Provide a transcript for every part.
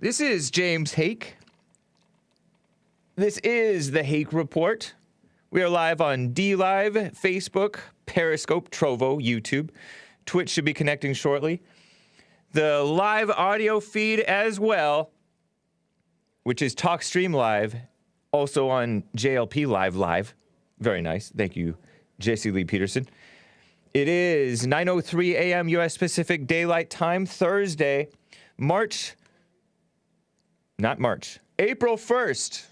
This is James Hake. This is the Hake Report. We are live on D-Live, Facebook, Periscope, Trovo, YouTube. Twitch should be connecting shortly. The live audio feed as well, which is TalkStream Live, also on JLP Live. Very nice. Thank you, Jesse Lee Peterson. It is 9:03 a.m. U.S. Pacific Daylight Time, Thursday, April 1st.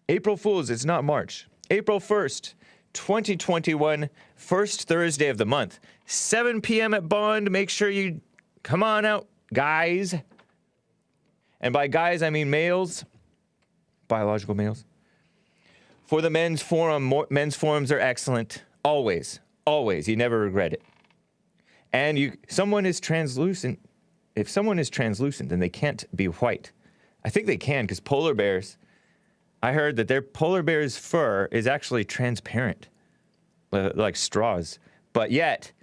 April Fools, it's not March. April 1st, 2021, first Thursday of the month. 7 p.m. at Bond. Make sure you come on out, guys. And by guys, I mean males, biological males. For the men's forum, men's forums are excellent. Always. You never regret it. And someone is translucent. If someone is translucent, then they can't be white. I think they can, because polar bears, I heard that their polar bear's fur is actually transparent, like straws. But yet,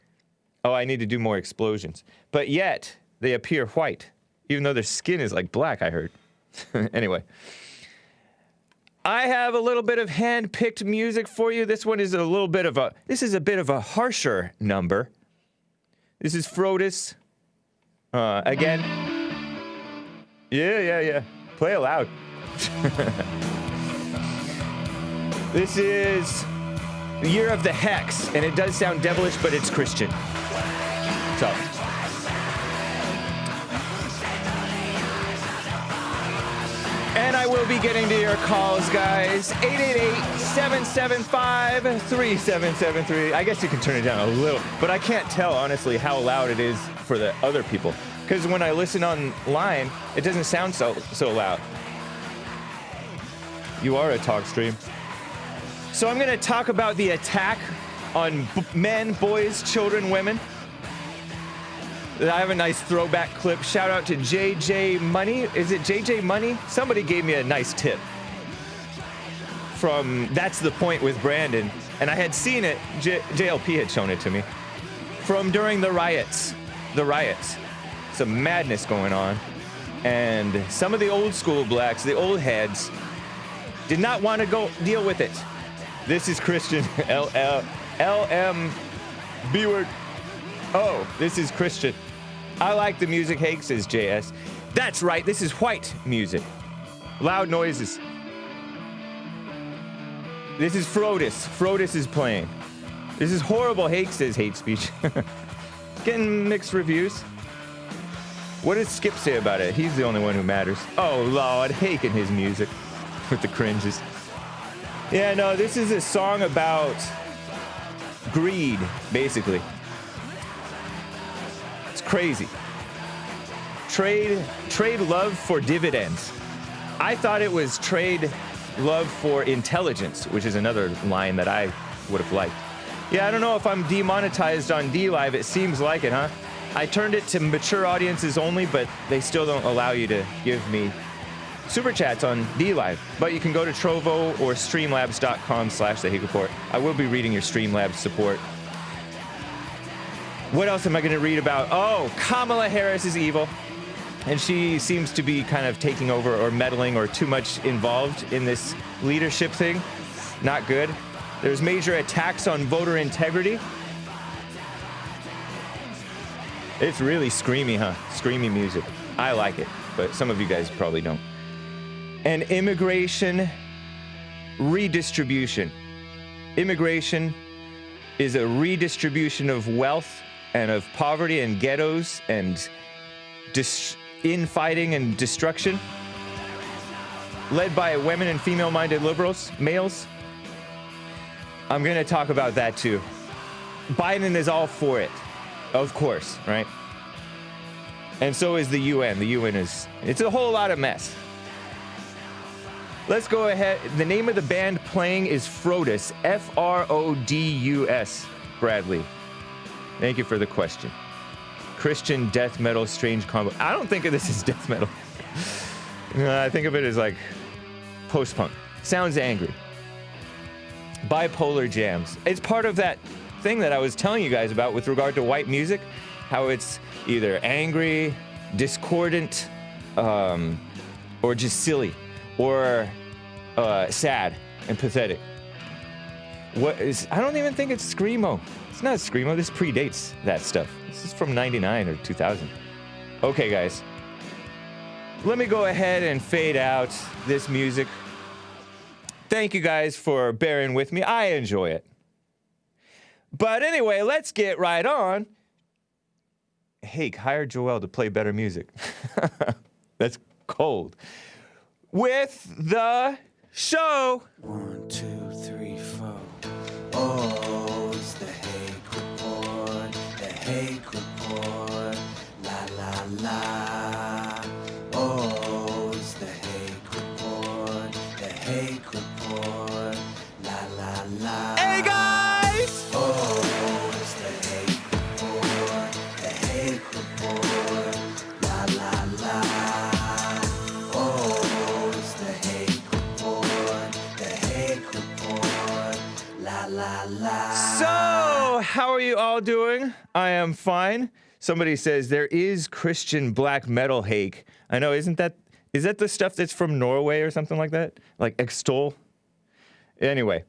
I need to do more explosions. But yet, they appear white, even though their skin is like black, I heard. Anyway. I have a little bit of hand-picked music for you. This one is a bit of a harsher number. This is Frodus. Again. Yeah. Play it loud. This is the Year of the Hex, and it does sound devilish, but it's Christian. So. And I will be getting to your calls, guys. 888-775-3773. I guess you can turn it down a little, but I can't tell, honestly, how loud it is for the other people. Because when I listen online, it doesn't sound so loud. You are a talk stream. So I'm going to talk about the attack on men, boys, children, women. I have a nice throwback clip. Shout out to JJ Money. Is it JJ Money? Somebody gave me a nice tip from That's the Point with Brandon. And I had seen it. JLP had shown it to me. From during the riots. Some madness going on. And some of the old school blacks, the old heads, did not want to go deal with it. This is Christian. LM B word. Oh, this is Christian. I like the music, Hake, says JS. That's right, this is white music. Loud noises. This is Frodus. Frodus is playing. This is horrible, Hake, says hate speech. Getting mixed reviews. What does Skip say about it? He's the only one who matters. Oh, Lord, Hake and his music. With the cringes. Yeah, no, this is a song about greed, basically. It's crazy. Trade love for dividends. I thought it was trade love for intelligence, which is another line that I would have liked. Yeah, I don't know if I'm demonetized on D-Live. It seems like it, huh? I turned it to mature audiences only, but they still don't allow you to give me super chats on D-Live. But you can go to Trovo or streamlabs.com/The Hake Report. I will be reading your Streamlabs support. What else am I going to read about? Oh, Kamala Harris is evil. And she seems to be kind of taking over or meddling or too much involved in this leadership thing. Not good. There's major attacks on voter integrity. It's really screamy, huh? Screamy music. I like it, but some of you guys probably don't. And immigration redistribution. Immigration is a redistribution of wealth and of poverty and ghettos and infighting and destruction, led by women and female-minded liberals, males. I'm going to talk about that too. Biden is all for it, of course, right? And so is the UN. The UN it's a whole lot of mess. Let's go ahead. The name of the band playing is Frodus, F-R-O-D-U-S, Bradley. Thank you for the question. Christian death metal, strange combo. I don't think of this as death metal. I think of it as like post-punk. Sounds angry. Bipolar jams. It's part of that thing that I was telling you guys about with regard to white music, how it's either angry, discordant, or just silly, or sad and pathetic. I don't even think it's Screamo. It's not Screamo. This predates that stuff. This is from 99 or 2000. Okay, guys. Let me go ahead and fade out this music. Thank you guys for bearing with me. I enjoy it. But anyway, let's get right on. Hake, hire Joel to play better music. That's cold. With the show. 1, 2, 3, 4. Oh, it's the Hake Report. The Hake Report. La la la. Oh, it's the Hake Report. The Hake Report. La la la. Hey guys! Oh, it's the Hake Report. The Hake Report. La la la. Oh, it's the Hake Report. The Hake Report. La la la. So, how are you all doing? I am fine. Somebody says there is Christian black metal Hake. I know, is that the stuff that's from Norway or something like that? Like Extol? Anyway,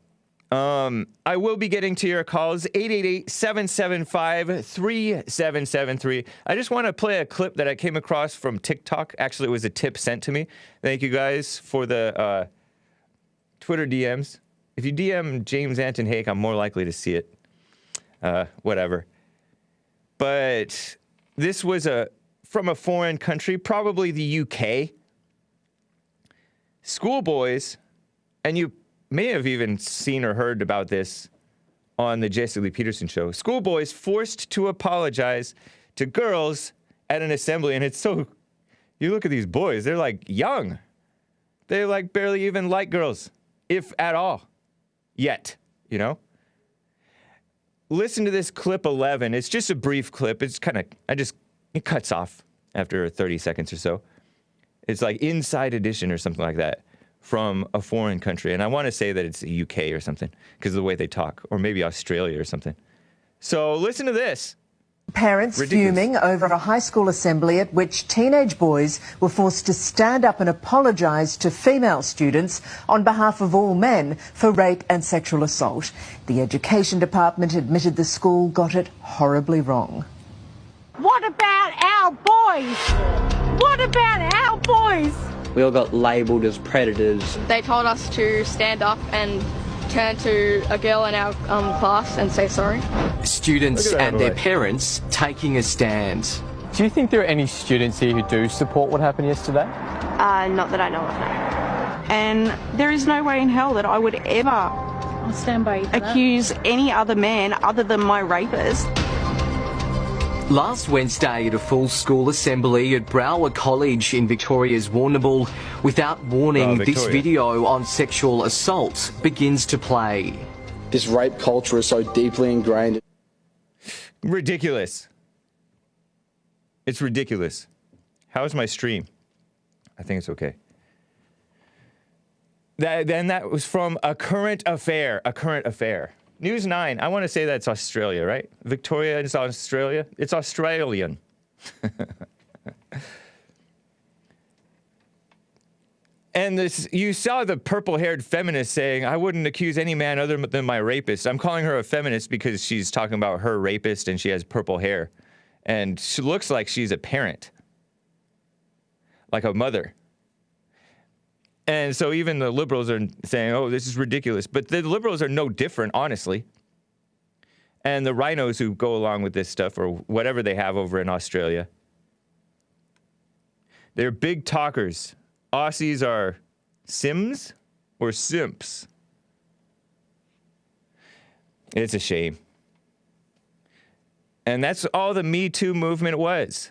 I will be getting to your calls, 888-775-3773. I just want to play a clip that I came across from TikTok. Actually, it was a tip sent to me. Thank you guys for the Twitter DMs. If you DM James Anton Hake, I'm more likely to see it. Whatever. But this was from a foreign country, probably the UK. Schoolboys, and you may have even seen or heard about this on the Jesse Lee Peterson show. Schoolboys forced to apologize to girls at an assembly, and it's so... You look at these boys, they're like young. They like barely even like girls, if at all. Yet, you know? Listen to this clip 11. It's just a brief clip. It's kind of, it cuts off after 30 seconds or so. It's like Inside Edition or something like that from a foreign country. And I want to say that it's the UK or something because of the way they talk, or maybe Australia or something. So listen to this. Parents fuming over a high school assembly at which teenage boys were forced to stand up and apologise to female students on behalf of all men for rape and sexual assault. The Education Department admitted the school got it horribly wrong. What about our boys? What about our boys? We all got labelled as predators. They told us to stand up and turn to a girl in our class and say sorry. Students and their parents taking a stand. Do you think there are any students here who do support what happened yesterday? Not that I know of, no. And there is no way in hell that I would ever accuse any other man other than my rapist. Last Wednesday at a full school assembly at Brower College in Victoria's Warrnambool, without warning, this video on sexual assault begins to play. This rape culture is so deeply ingrained. Ridiculous. It's ridiculous. How's my stream? I think it's okay. That was from A Current Affair. A Current Affair. News 9. I want to say that's Australia, right? Victoria is Australia. It's Australian. And this, you saw the purple-haired feminist saying, I wouldn't accuse any man other than my rapist. I'm calling her a feminist because she's talking about her rapist and she has purple hair. And she looks like she's a parent. Like a mother. And so even the liberals are saying, oh, this is ridiculous. But the liberals are no different, honestly. And the rhinos who go along with this stuff, or whatever they have over in Australia, they're big talkers. Aussies are Sims or simps. It's a shame. And that's all the Me Too movement was.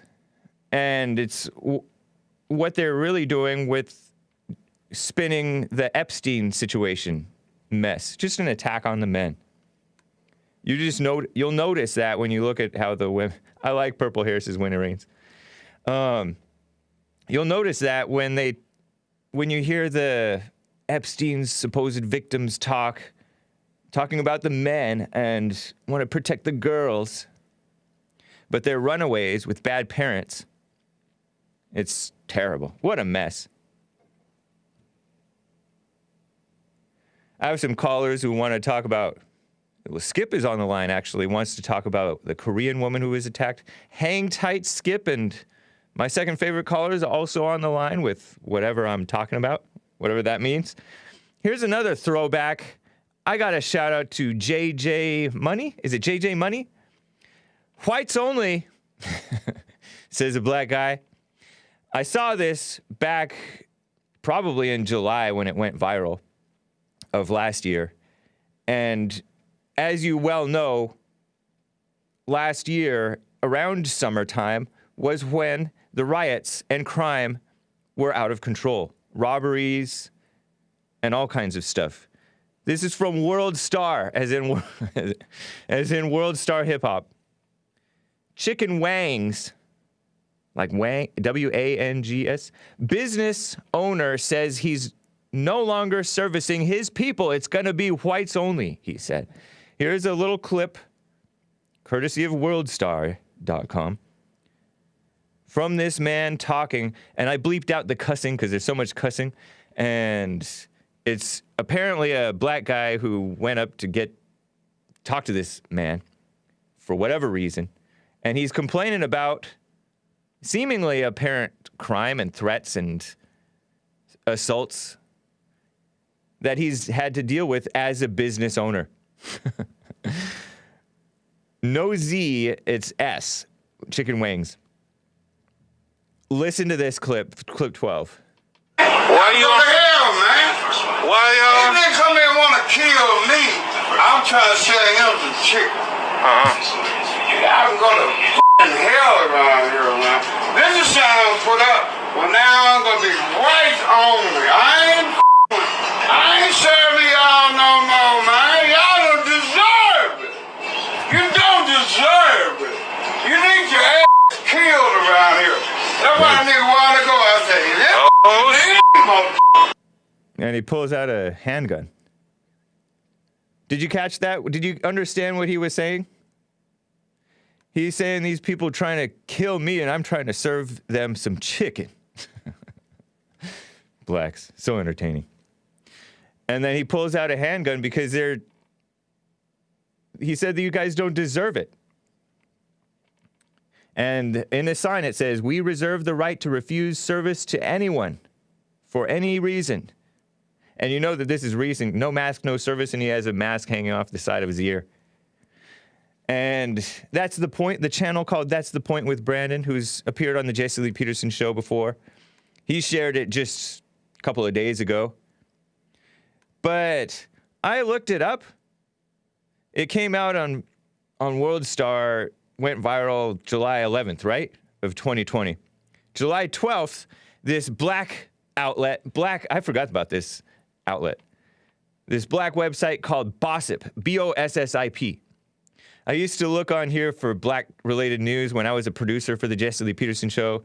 And it's what they're really doing with spinning the Epstein situation mess. Just an attack on the men. You just you'll notice that when you look at how the women... I like purple hair, says Winter Rains. You'll notice that when you hear the Epstein's supposed victims talking about the men and want to protect the girls, but they're runaways with bad parents, It's terrible. What a mess. I have some callers who want to talk about... Well, Skip is on the line, actually, wants to talk about the Korean woman who was attacked. Hang tight, Skip, and my second favorite caller is also on the line with whatever I'm talking about, whatever that means. Here's another throwback. I got a shout out to JJ Money. Is it JJ Money? Whites only, says a black guy. I saw this back probably in July when it went viral of last year. And as you well know, last year, around summertime, was when the riots and crime were out of control. Robberies and all kinds of stuff. This is from World Star, as in World Star Hip Hop. Chicken Wangs, like Wang, W-A-N-G-S, business owner says he's no longer servicing his people. It's going to be whites only, he said. Here's a little clip, courtesy of worldstar.com, from this man talking, and I bleeped out the cussing because there's so much cussing, and it's apparently a black guy who went up to talk to this man for whatever reason, and he's complaining about seemingly apparent crime and threats and assaults that he's had to deal with as a business owner. No Z, it's S. Chicken Wings. Listen to this clip 12. Why you on hell, man? Why y'all? If they come here and want to kill me, I'm trying to sell him some chicken. I'm going to hell around here, man. This is something I'm put up. Well, now I'm going to be white only. I ain't serving y'all no more, man. Y'all don't deserve it. You don't deserve it. You need your ass killed around here. That's why a nigga want to go out there. And he pulls out a handgun. Did you catch that? Did you understand what he was saying? He's saying these people trying to kill me and I'm trying to serve them some chicken. Blacks. So entertaining. And then he pulls out a handgun because he said that you guys don't deserve it. And in a sign it says, "We reserve the right to refuse service to anyone for any reason." And you know that this is reason, no mask, no service, and he has a mask hanging off the side of his ear. And That's the Point, the channel called That's the Point with Brandon, who's appeared on the Jesse Lee Peterson show before. He shared it just a couple of days ago. But I looked it up. It came out on World Star, went viral July 11th, right? Of 2020. July 12th, this black outlet, I forgot about this outlet. This black website called Bossip, B-O-S-S-I-P. I used to look on here for black-related news when I was a producer for the Jesse Lee Peterson show.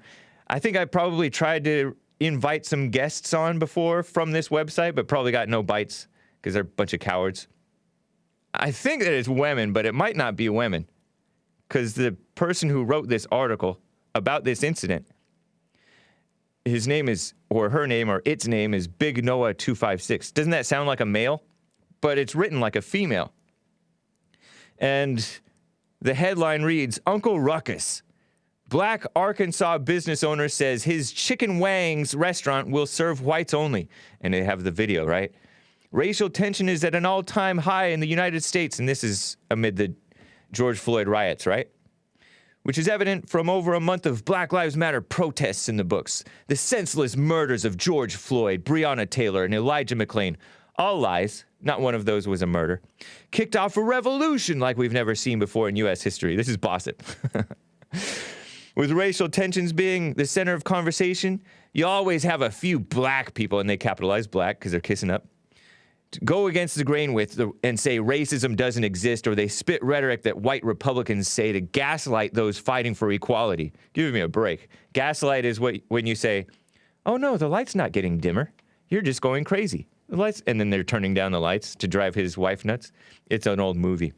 I think I probably tried to invite some guests on before from this website, but probably got no bites because they're a bunch of cowards. I think that it's women, but it might not be women because the person who wrote this article about this incident, his name is, or her name, or its name is Big Noah 256. Doesn't that sound like a male? But it's written like a female. And the headline reads, "Uncle Ruckus. Black Arkansas business owner says his Chicken Wangs restaurant will serve whites only." And they have the video, right? "Racial tension is at an all-time high in the United States," and this is amid the George Floyd riots, right? "Which is evident from over a month of Black Lives Matter protests in the books. The senseless murders of George Floyd, Breonna Taylor, and Elijah McClain. All lies. Not one of those was a murder. Kicked off a revolution like we've never seen before in U.S. history." This is Bossip. "With racial tensions being the center of conversation, you always have a few black people," and they capitalize black because they're kissing up, "to go against the grain with and say racism doesn't exist, or they spit rhetoric that white Republicans say to gaslight those fighting for equality." Give me a break. Gaslight is when you say, "Oh no, the light's not getting dimmer. You're just going crazy. The lights," and then they're turning down the lights to drive his wife nuts. It's an old movie.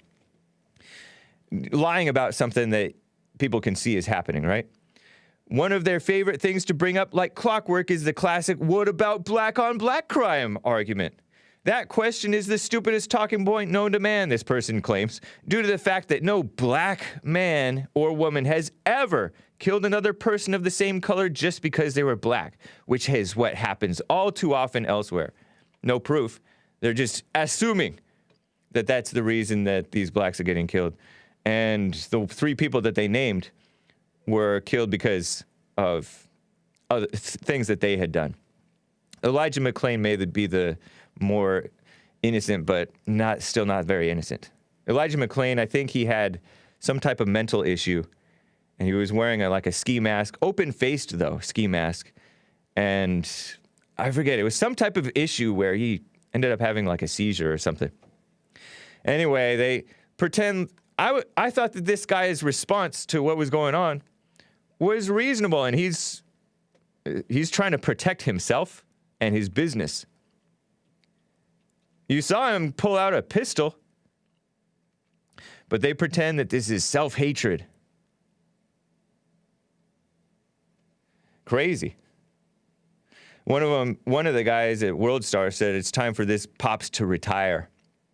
Lying about something that people can see is happening, right? One of their favorite things to bring up like clockwork is the classic "what about black on black crime" argument. That question is the stupidest talking point known to man, this person claims, due to the fact that no black man or woman has ever killed another person of the same color just because they were black, which is what happens all too often elsewhere. No proof. They're just assuming that that's the reason that these blacks are getting killed. And the 3 people that they named were killed because of other things that they had done. Elijah McClain may be the more innocent, but still not very innocent. Elijah McClain, I think he had some type of mental issue, and he was wearing a ski mask, open-faced though, ski mask, and I forget, it was some type of issue where he ended up having a seizure or something. Anyway, they pretend, I thought that this guy's response to what was going on was reasonable, and he's trying to protect himself and his business. You saw him pull out a pistol, but they pretend that this is self-hatred. Crazy. One of the guys at World Star said it's time for this Pops to retire.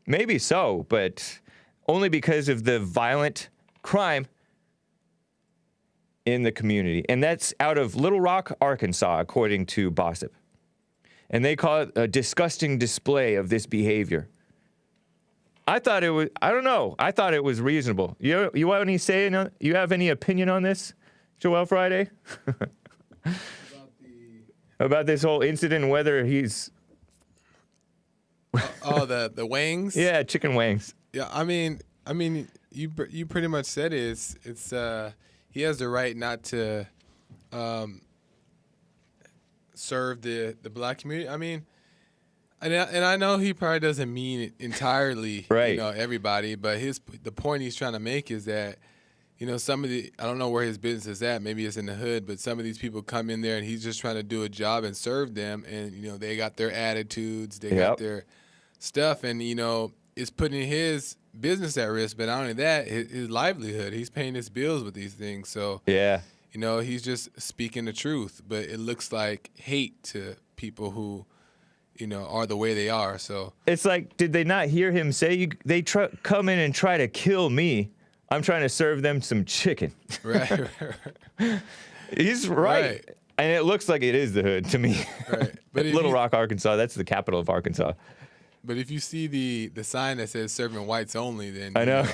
Maybe so, but only because of the violent crime in the community. And that's out of Little Rock, Arkansas, according to Bossip. And they call it a disgusting display of this behavior. I thought it was, I don't know, I thought it was reasonable. You have any say, you have any opinion on this, Joel Friday? About this whole incident, whether he's... the Wangs? Yeah, chicken Wangs. Yeah, I mean, you pretty much said it. It's he has the right not to serve the black community. I mean, and I know he probably doesn't mean it entirely, right. Everybody, but the point he's trying to make is that, some of I don't know where his business is at. Maybe it's in the hood, but some of these people come in there and he's just trying to do a job and serve them, and they got their attitudes, they got their stuff, and it's putting his business at risk. But not only that, his livelihood. He's paying his bills with these things. So yeah. He's just speaking the truth, but it looks like hate to people who, are the way they are. So it's like, did they not hear him say, they come in and try to kill me? I'm trying to serve them some chicken. Right. He's right. And it looks like it is the hood to me. Right. But Little Rock, Arkansas, that's the capital of Arkansas. But if you see the sign that says serving whites only, then I know.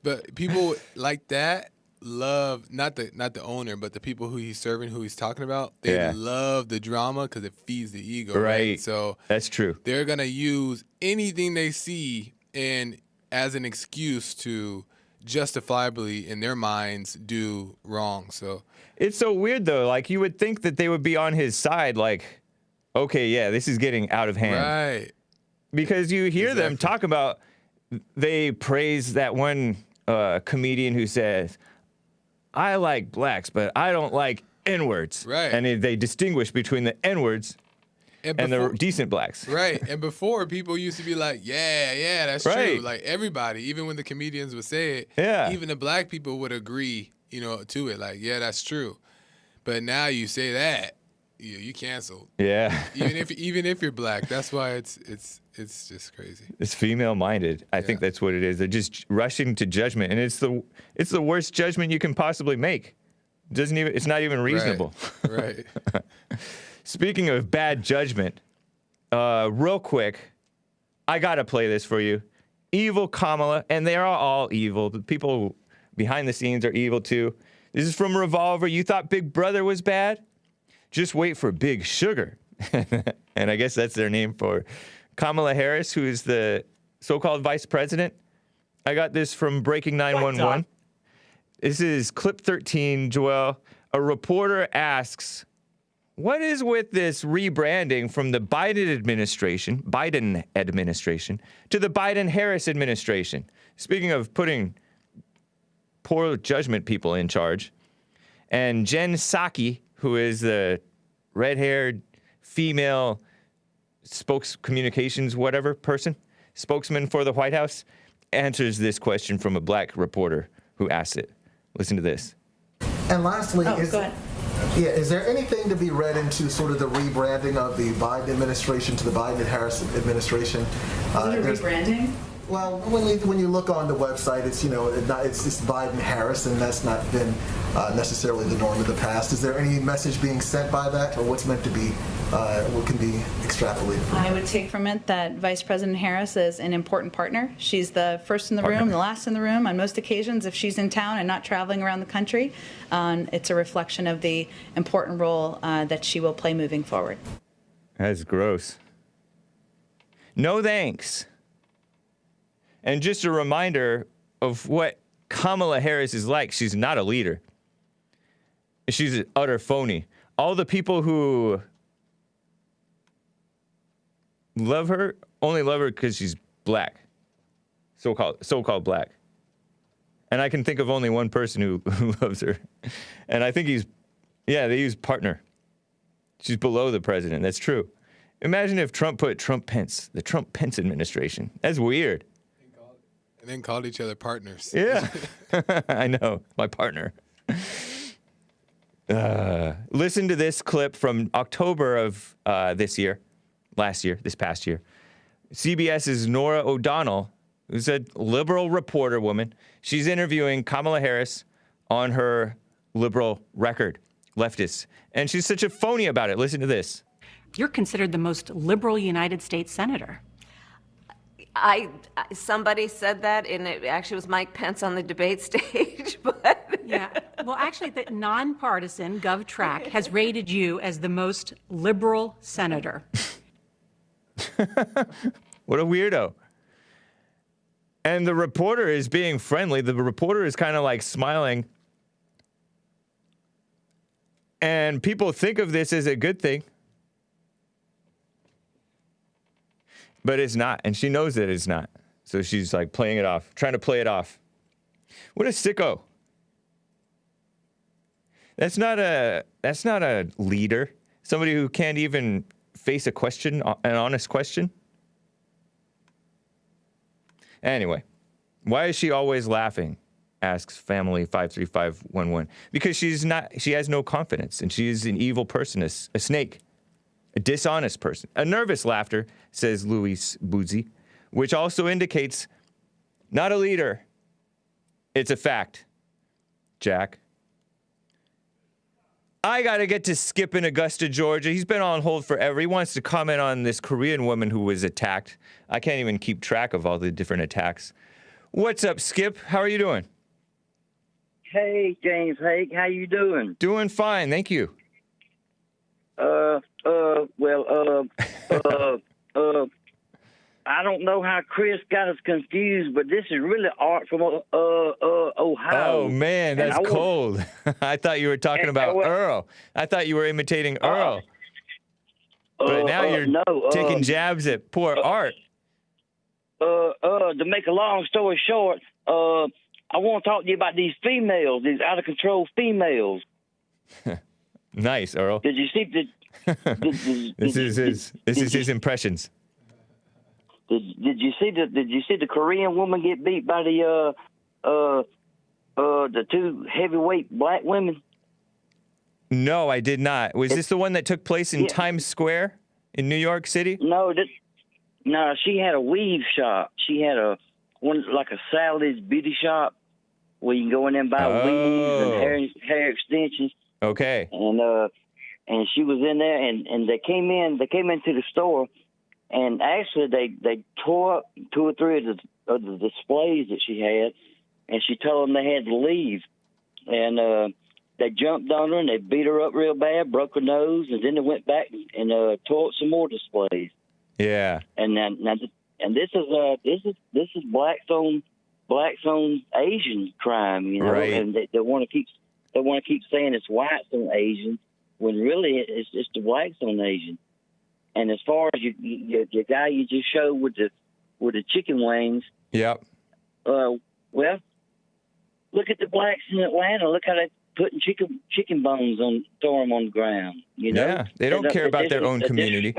But people like that love not the owner, but the people who he's serving, who he's talking about. They love the drama because it feeds the ego. Right. So that's true. They're gonna use anything they see and as an excuse to justifiably, in their minds, do wrong. So it's so weird though. Like, you would think that they would be on his side. Like, okay, yeah, this is getting out of hand. Right. Because you hear them talk about. They praise that one comedian who says, I like blacks, but I don't like N-words. Right. And they distinguish between the N-words and the decent blacks. Right. And before, people used to be like, yeah, that's true. Like, everybody, even when the comedians would say it, even the black people would agree, to it. Like, yeah, that's true. But now you say that, you canceled. Yeah. even if you're black. That's why it's just crazy. It's female-minded. I think that's what it is. They're just rushing to judgment, and it's the worst judgment you can possibly make. It's not even reasonable. Right. Speaking of bad judgment, real quick, I gotta play this for you. Evil Kamala, and they are all evil. The people behind the scenes are evil too. This is from Revolver. You thought Big Brother was bad? Just wait for Big Sugar. And I guess that's their name for Kamala Harris, who is the so-called vice president. I got this from Breaking 911. This is clip 13, Joel. A reporter asks, what is with this rebranding from the Biden administration to the Biden-Harris administration? Speaking of putting poor judgment people in charge. And Jen Psaki, who is the red-haired female communications spokesman for the White House, answers this question from a black reporter who asked it. Listen to this. And lastly, go ahead. Is there anything to be read into sort of the rebranding of the Biden administration to the Biden and Harris administration? Is it a rebranding? Well, when you look on the website, it's it's Biden Harris, and that's not been necessarily the norm of the past. Is there any message being sent by that, or what's meant to be, what can be extrapolated from I would take from it that Vice President Harris is an important partner. She's the first in the room, the last in the room on most occasions. If she's in town and not traveling around the country, it's a reflection of the important role that she will play moving forward. That's gross. No thanks. And just a reminder of what Kamala Harris is like. She's not a leader. She's an utter phony. All the people who love her only love her because she's black. So-called black. And I can think of only one person who loves her. And I think they use partner. She's below the president. That's true. Imagine if Trump put Trump-Pence, the Trump-Pence administration. That's weird. And then called each other partners. Yeah. I know. My partner. Listen to this clip from October of this past year. CBS's Norah O'Donnell, who's a liberal reporter woman. She's interviewing Kamala Harris on her liberal record, leftists. And she's such a phony about it. Listen to this. You're considered the most liberal United States senator. Somebody said that, and it actually was Mike Pence on the debate stage. But yeah, well, actually, the nonpartisan GovTrack has rated you as the most liberal senator. What a weirdo. And the reporter is being friendly. The reporter is kind of like smiling. And people think of this as a good thing. But it's not, and she knows that it's not. So she's like playing it off, trying to play it off. What a sicko. That's not a leader. Somebody who can't even face a question, an honest question. Anyway, why is she always laughing? Asks family 53511. Because she has no confidence, and she is an evil person, a snake. A dishonest person. A nervous laughter, says Luis Buzzi, which also indicates not a leader. It's a fact. Jack. I got to get to Skip in Augusta, Georgia. He's been on hold forever. He wants to comment on this Korean woman who was attacked. I can't even keep track of all the different attacks. What's up, Skip? How are you doing? Hey, James Hake. How you doing? Doing fine. Thank you. I don't know how Chris got us confused, but this is really Art from Ohio. Oh, man, that's cold. I thought you were talking about Earl. I thought you were imitating Earl. But now you're taking jabs at poor Art. To make a long story short, I want to talk to you about these females, these out-of-control females. Nice, Earl. Did you see This is his impressions. Did you see the Korean woman get beat by the two heavyweight black women? No, I did not. Was this the one that took place in Times Square in New York City? No, she had a weave shop. She had like a Sally's beauty shop where you can go in there and buy weaves and hair extensions. Okay. And she was in there, and they came into the store, and actually they tore up 2 or 3 of the displays that she had, and she told them they had to leave, and they jumped on her and they beat her up real bad, broke her nose, and then they went back and tore up some more displays. Yeah. And this is blacks on Asian crime, you know, right. And they want to keep saying it's whites on Asian, when really it's the blacks on Asian. And as far as your guy you just showed with the chicken wings, yep. Well, look at the blacks in Atlanta. Look how they putting chicken bones throw them on the ground. You know, yeah, they don't care about their own community.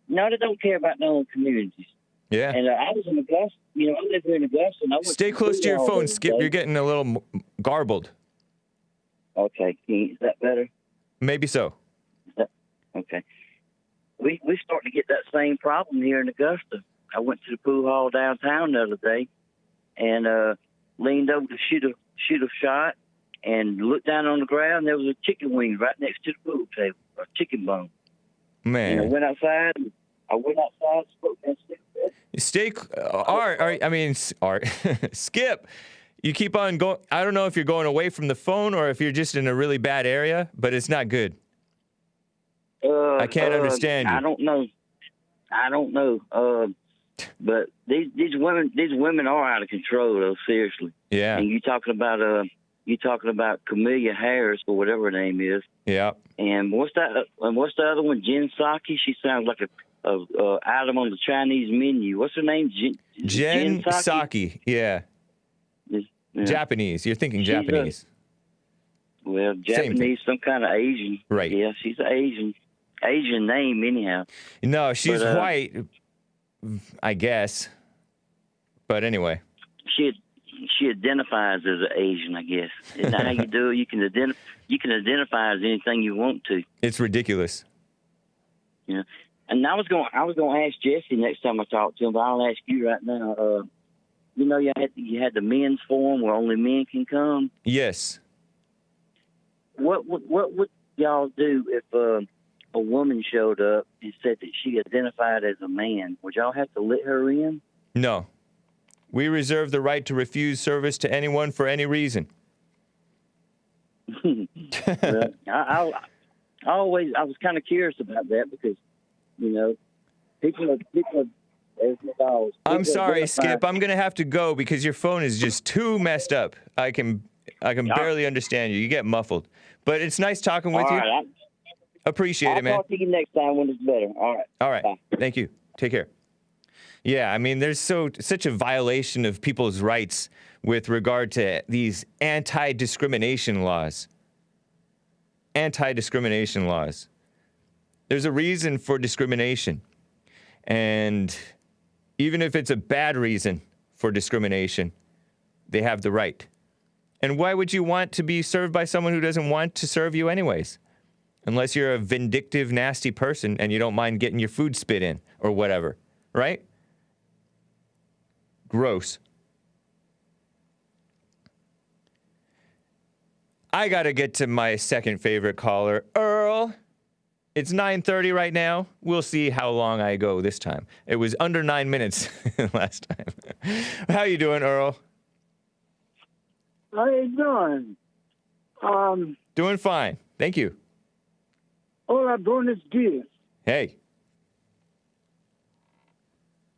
No, they don't care about their own communities. Yeah. And I was in Augusta. You know, I live here in Augusta. And I went Stay close to your phone, Skip. You're getting a little garbled. Okay, is that better? Maybe so. Okay. We starting to get that same problem here in Augusta. I went to the pool hall downtown the other day and leaned over to shoot a shot and looked down on the ground. There was a chicken wing right next to the pool table, a chicken bone. Man. And I went outside, spoke and Art, Skip, you keep on going. I don't know if you're going away from the phone or if you're just in a really bad area, but it's not good. I can't understand you. I don't know. But these women are out of control, though. Seriously. Yeah. And you talking about Kamala Harris or whatever her name is. Yeah. And what's the other one? Jen Psaki. She sounds like a item on the Chinese menu. What's her name? Jen Psaki. Yeah. Yeah. Japanese. You're thinking Japanese. Japanese, some kind of Asian. Right. Yeah, she's an Asian name anyhow. No, she's white, I guess. But anyway. She identifies as an Asian, I guess. Isn't that how you do it? You can identify as anything you want to. It's ridiculous. Yeah. And I was going to ask Jesse next time I talk to him, but I'll ask you right now. You had the men's forum where only men can come. Yes. What would y'all do if a woman showed up and said that she identified as a man? Would y'all have to let her in? No. We reserve the right to refuse service to anyone for any reason. Well, I was kind of curious about that because, people are I'm sorry, Skip. I'm going to have to go because your phone is just too messed up. I can barely understand you. You get muffled. But it's nice talking with you. Right, Appreciate it, man. I'll talk to you next time when it's better. All right. Bye. Thank you. Take care. Yeah, I mean, there's such a violation of people's rights with regard to these anti-discrimination laws. Anti-discrimination laws. There's a reason for discrimination. And even if it's a bad reason for discrimination, they have the right. And why would you want to be served by someone who doesn't want to serve you anyways? Unless you're a vindictive, nasty person and you don't mind getting your food spit in or whatever, right? Gross. I gotta get to my second favorite caller, Earl. It's 9:30 right now. We'll see how long I go this time. It was under 9 minutes last time. How you doing, Earl? How you doing? Doing fine. Thank you. Hola, buenos dias. Hey.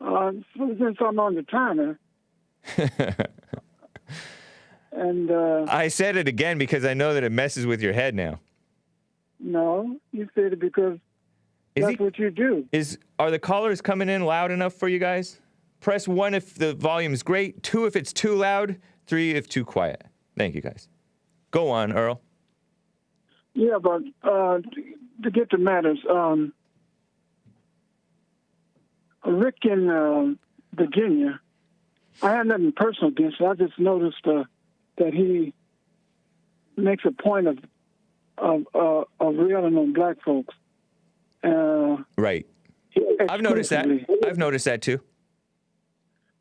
Since I'm on the timer. And I said it again because I know that it messes with your head now. No, you said it because that's what you do. Are the callers coming in loud enough for you guys? Press 1 if the volume's great, 2 if it's too loud, 3 if too quiet. Thank you, guys. Go on, Earl. Yeah, but to get to matters, Rick in Virginia, I have nothing personal against him. I just noticed that he makes a point of railing on black folks. Right. I've noticed that. I've noticed that too.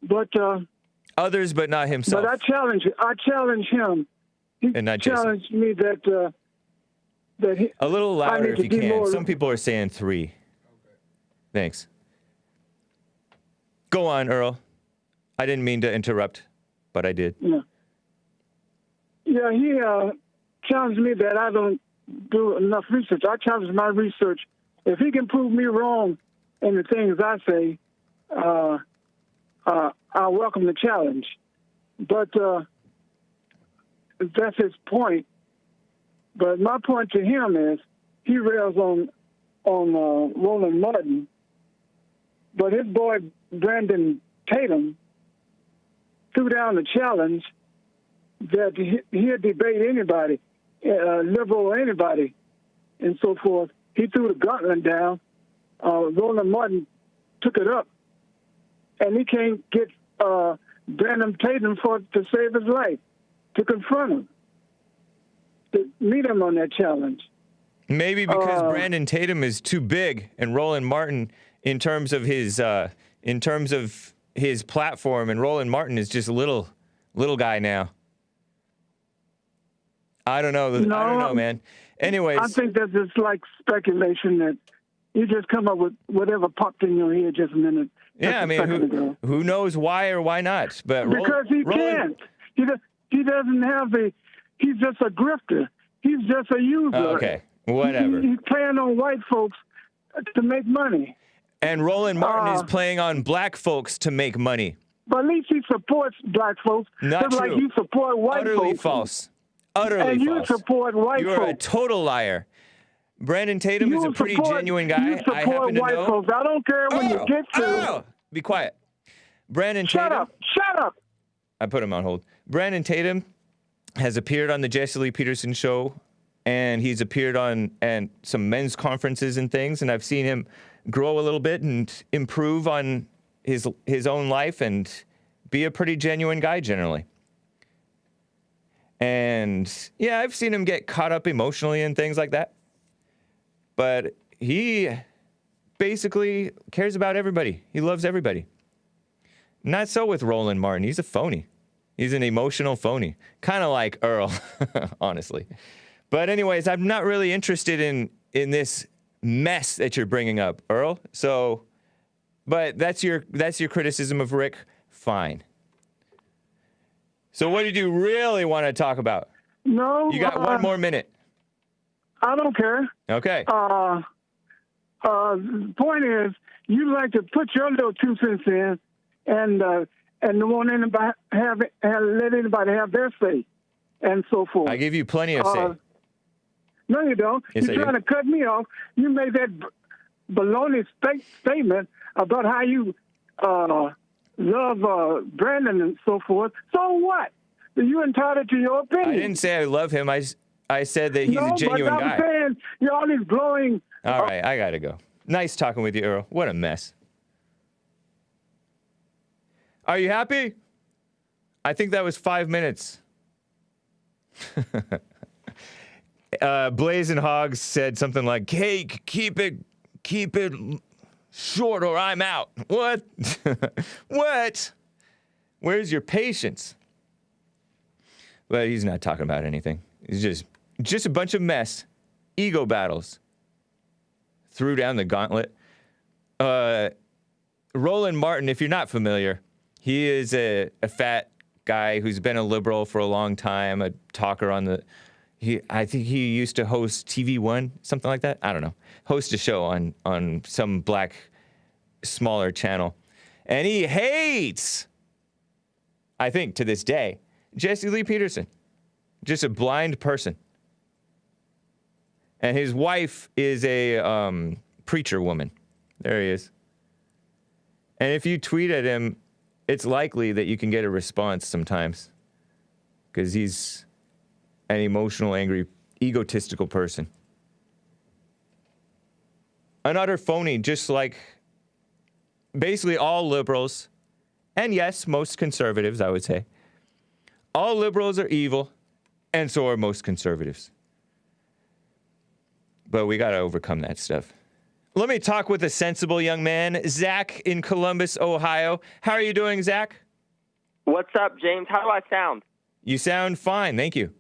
But others, but not himself. But I challenge him. He challenged me that he, a little louder if you can. Some people are saying 3. Thanks. Go on, Earl. I didn't mean to interrupt, but I did. Yeah. Yeah, he challenged me that I don't do enough research. I challenge my research. If he can prove me wrong in the things I say, I welcome the challenge. But that's his point. But my point to him is he rails on Roland Martin, but his boy Brandon Tatum threw down the challenge that he'd debate anybody, liberal or anybody, and so forth. He threw the gauntlet down. Roland Martin took it up, and he can't get Brandon Tatum to save his life, to confront him. to meet him on that challenge. Maybe because Brandon Tatum is too big, and Roland Martin, in terms of his platform, and Roland Martin is just a little guy now. I don't know. I don't know, man. Anyways, I think that's just like speculation that you just come up with whatever popped in your head just a minute. Yeah, I mean, who knows why or why not? But because he can't. He doesn't have he's just a grifter. He's just a user. Okay, whatever. He's playing on white folks to make money. And Roland Martin is playing on black folks to make money. But at least he supports black folks. Not just true. Like you support white Utterly folks. False. Utterly false. And you support white folks. You're a total liar. Brandon Tatum is a pretty genuine guy. You support I happen to white know. folks. I don't care when you get to. Be quiet. Brandon Shut Tatum. up. Shut up. I put him on hold. Brandon Tatum has appeared on the Jesse Lee Peterson show, and he's appeared on some men's conferences and things, and I've seen him grow a little bit and improve on his own life and be a pretty genuine guy generally. And yeah, I've seen him get caught up emotionally and things like that. But he basically cares about everybody. He loves everybody. Not so with Roland Martin. He's a phony. He's an emotional phony. Kind of like Earl, honestly. But anyways, I'm not really interested in this mess that you're bringing up, Earl. So, but that's your criticism of Rick. Fine. So what did you really want to talk about? No. You got 1 more minute. I don't care. Okay. The point is, you like to put your little 2 cents in, and don't want anybody let anybody have their say, and so forth. I give you plenty of say. No, you don't. Yes, You're trying to cut me off. You made that baloney statement about how you love Brandon and so forth. So what? You entitled to your opinion. I didn't say I love him. I said that he's a genuine but guy. I'm saying you're always blowing. All right, I gotta go. Nice talking with you, Earl. What a mess. Are you happy? I think that was 5 minutes. Blazing Hogs said something like, "Hey, keep it short or I'm out." What? What? Where's your patience? But he's not talking about anything. He's just a bunch of mess. Ego battles. Threw down the gauntlet. Roland Martin, if you're not familiar, he is a fat guy who's been a liberal for a long time, a talker on the... I think he used to host TV One, something like that. I don't know. Host a show on some black, smaller channel. And he hates, I think to this day, Jesse Lee Peterson. Just a blind person. And his wife is a preacher woman. There he is. And if you tweet at him, it's likely that you can get a response sometimes. Because he's an emotional, angry, egotistical person. An utter phony, just like basically all liberals, and yes, most conservatives, I would say. All liberals are evil, and so are most conservatives. But we got to overcome that stuff. Let me talk with a sensible young man, Zach in Columbus, Ohio. How are you doing, Zach? What's up, James? How do I sound? You sound fine, thank you.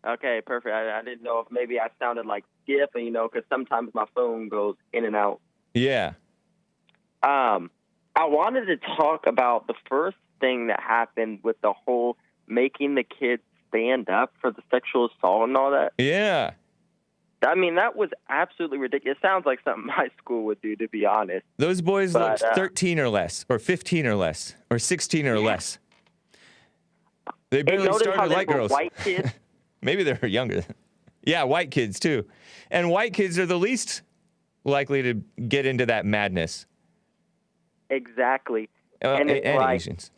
Okay, perfect. I didn't know if maybe I sounded like stiff, because sometimes my phone goes in and out. Yeah. I wanted to talk about the first thing that happened with the whole making the kids stand up for the sexual assault and all that. Yeah. I mean, that was absolutely ridiculous. It sounds like something my school would do, to be honest. Those boys looked 13 or less, or 15 or less, or 16 or less. They barely started like girls. White kids. Maybe they were younger. Yeah, white kids too. And white kids are the least likely to get into that madness. Exactly. And it's and like, Asians.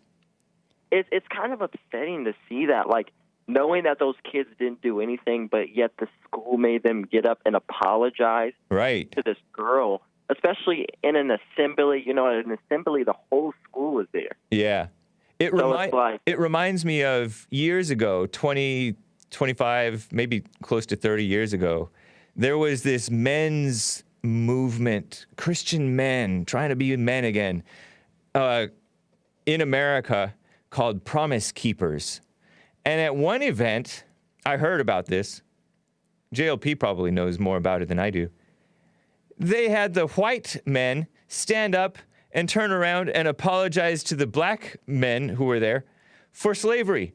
It's kind of upsetting to see that, like, knowing that those kids didn't do anything, but yet the school made them get up and apologize to this girl, especially in an assembly. At an assembly, the whole school was there. Yeah. It reminds me of years ago, 20 25, maybe close to 30 years ago, there was this men's movement, Christian men trying to be men again, in America called Promise Keepers. And at one event, I heard about this. JLP probably knows more about it than I do. They had the white men stand up and turn around and apologize to the black men who were there for slavery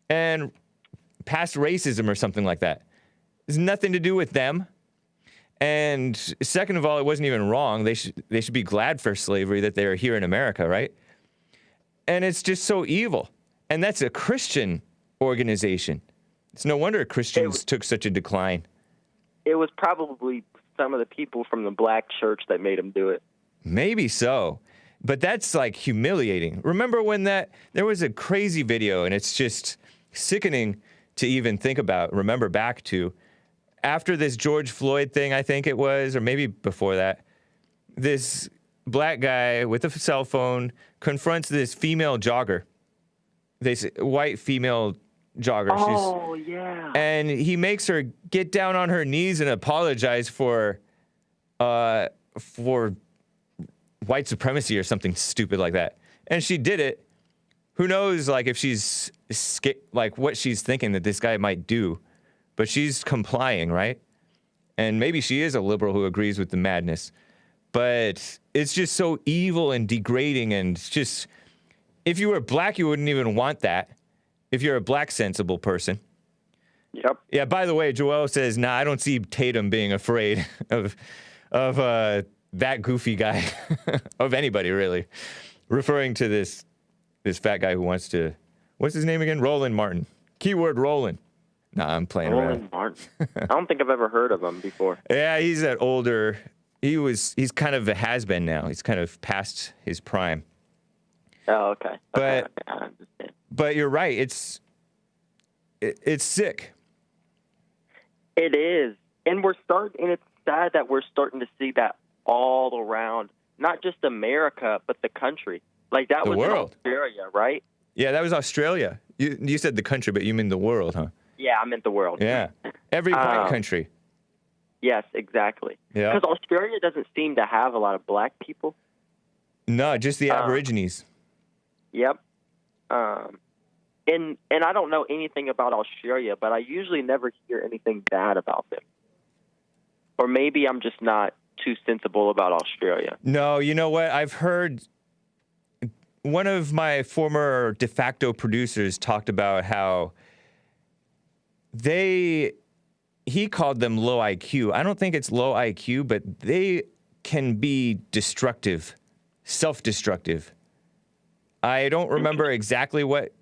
and past racism or something like that. It's nothing to do with them. And second of all, it wasn't even wrong. They should be glad for slavery that they're here in America, right? And it's just so evil. And that's a Christian organization. It's no wonder Christians took such a decline. It was probably some of the people from the black church that made them do it. Maybe so. But that's like humiliating. Remember when there was a crazy video, and it's just sickening to even think about, remember back to, after this George Floyd thing, I think it was, or maybe before that, this black guy with a cell phone confronts this female jogger, this white female jogger. Oh, yeah. And he makes her get down on her knees and apologize for white supremacy or something stupid like that. And she did it. Who knows, like, if she's, like, what she's thinking that this guy might do. But she's complying, right? And maybe she is a liberal who agrees with the madness. But it's just so evil and degrading, and just, if you were black, you wouldn't even want that. If you're a black sensible person. Yep. Yeah, by the way, Joel says, nah, I don't see Tatum being afraid of that goofy guy, of anybody, really. Referring to this fat guy who wants to, what's his name again? Roland Martin. Keyword Roland. Nah, I'm playing around. Roland Martin. I don't think I've ever heard of him before. Yeah, he's that older, he's kind of a has-been now. He's kind of past his prime. Oh, okay. But, okay, I understand. But you're right, it's sick. It is. And it's sad that we're starting to see that all around, not just America, but the country. Like, that was world. In Australia, right? Yeah, that was Australia. You said the country, but you mean the world, huh? Yeah, I meant the world. Yeah. Every white country. Yes, exactly. Yeah. Because Australia doesn't seem to have a lot of black people. No, just the Aborigines. Yep. And I don't know anything about Australia, but I usually never hear anything bad about them. Or maybe I'm just not too sensible about Australia. No, you know what? I've heard one of my former de facto producers talked about how he called them low IQ. I don't think it's low IQ, but they can be destructive, self-destructive. I don't remember exactly what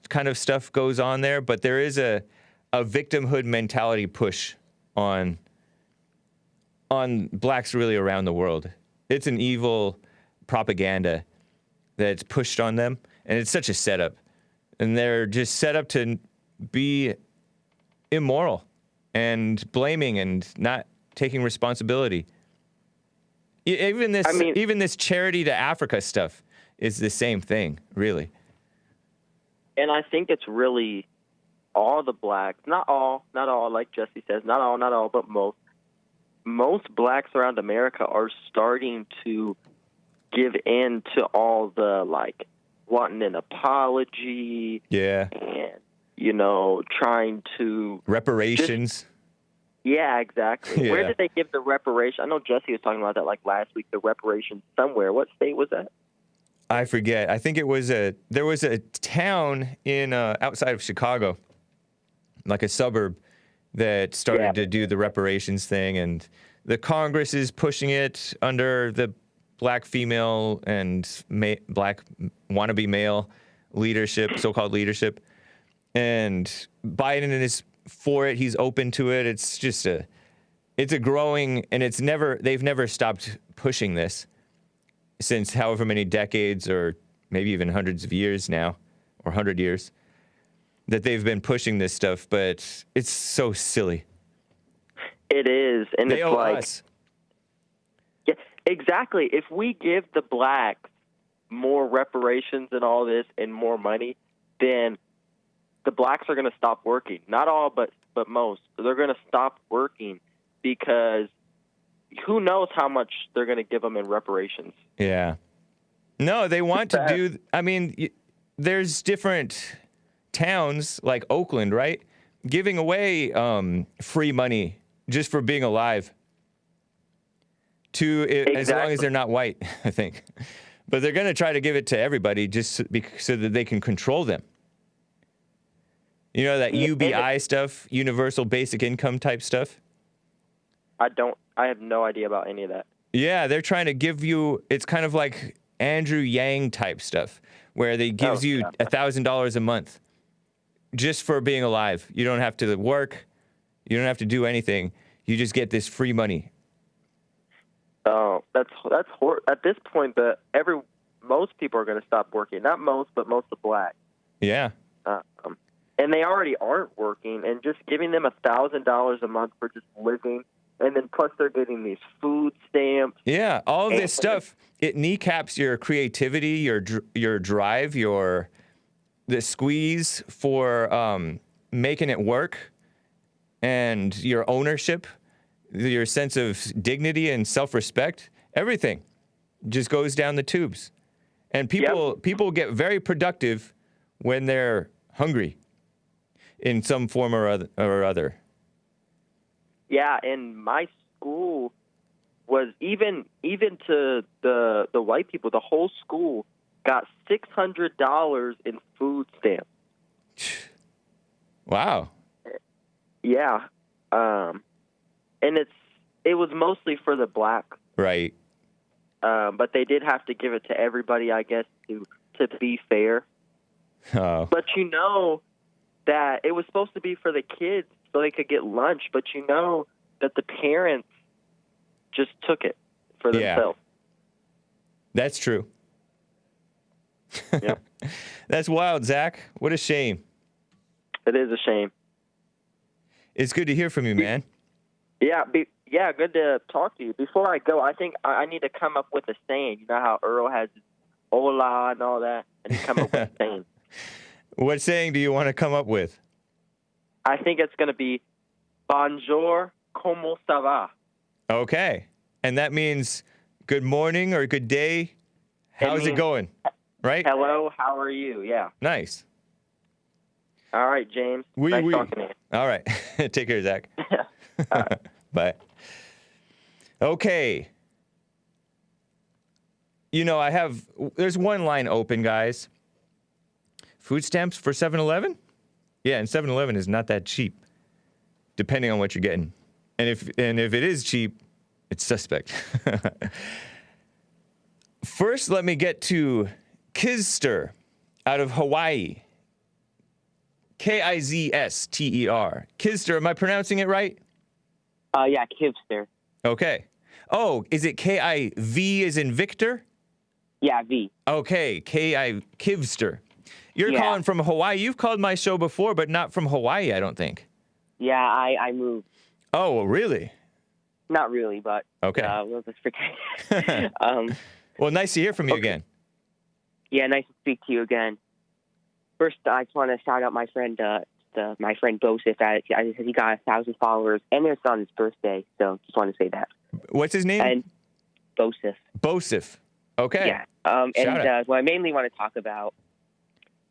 kind of stuff goes on there, but there is a victimhood mentality push on blacks really around the world. It's an evil propaganda that's pushed on them, and it's such a setup. And they're just set up to be immoral and blaming and not taking responsibility. Even this charity to Africa stuff is the same thing, really. And I think it's really all the blacks, not all, like Jesse says, not all, but most blacks around America are starting to give in to all the, like, wanting an apology. Yeah. And, trying to... Reparations. Yeah, exactly. Yeah. Where did they give the reparation? I know Jesse was talking about that, like, last week, the reparations somewhere. What state was that? I forget. I think it was there was a town in outside of Chicago, like a suburb, that started to do the reparations thing, and the Congress is pushing it under the black female and black wannabe male leadership, so-called leadership, and Biden is for it. He's open to it. It's just it's a growing, and they've never stopped pushing this since however many decades, or maybe even hundreds of years now, or 100 years, that they've been pushing this stuff, but it's so silly. It is, and they it's owe like... us. Yeah, exactly. If we give the blacks more reparations and all this and more money, then the blacks are going to stop working. Not all, but most. They're going to stop working because who knows how much they're going to give them in reparations. Yeah. No, they want to do, I mean, there's different towns like Oakland, right? Giving away free money just for being alive as long as they're not white, I think. But they're going to try to give it to everybody just so that they can control them. You know, that UBI stuff, universal basic income type stuff? I have no idea about any of that. Yeah, they're trying to give you, it's kind of like Andrew Yang type stuff, where they gives you $1,000 a month just for being alive. You don't have to work. You don't have to do anything. You just get this free money. Oh, that's at this point, most people are going to stop working. Not most, but most of black. Yeah. And they already aren't working, and just giving them $1,000 a month for just living, and then plus they're getting these food stamps. Yeah, all of this stuff, it kneecaps your creativity, your drive, the squeeze for making it work, and your ownership, your sense of dignity and self-respect. Everything just goes down the tubes. And people get very productive when they're hungry in some form or other. Yeah, and my school was even to the white people, the whole school got $600 in food stamps. Wow. Yeah. And it was mostly for the black. Right. But they did have to give it to everybody, I guess, to be fair. Oh. But you know that it was supposed to be for the kids so they could get lunch, but you know that the parents just took it for themselves. That's true. Yeah. That's wild, Zach. What a shame. It is a shame. It's good to hear from you, man. Yeah, good to talk to you. Before I go, I think I need to come up with a saying. You know how Earl has hola and all that? I need to come up with a saying. What saying do you want to come up with? I think it's going to be bonjour, comment ça va? Okay. And that means good morning or good day. How's it going? Right? Hello, how are you? Yeah. Nice. All right, James. Nice talking to you. All right. Take care, Zach. Bye. Okay. You know, there's one line open, guys. Food stamps for 7-Eleven? Yeah, and 7-Eleven is not that cheap, depending on what you're getting. And if it is cheap, it's suspect. First, let me get to Kivster out of Hawaii. Kizster. Kivster, am I pronouncing it right? Yeah, Kivster. Okay. Oh, is it K-I-V as in Victor? Yeah, V. Okay, Kivster. You're calling from Hawaii. You've called my show before, but not from Hawaii, I don't think. Yeah, I moved. Oh, really? Not really, but okay. We'll just pretend. Well, nice to hear from you again. Yeah, nice to speak to you again. First, I just want to shout out my friend, my friend Bossip. He got 1,000 followers, and it's on his birthday, so just want to say that. What's his name? And Bossip. Bossip. Okay. Yeah. What I mainly want to talk about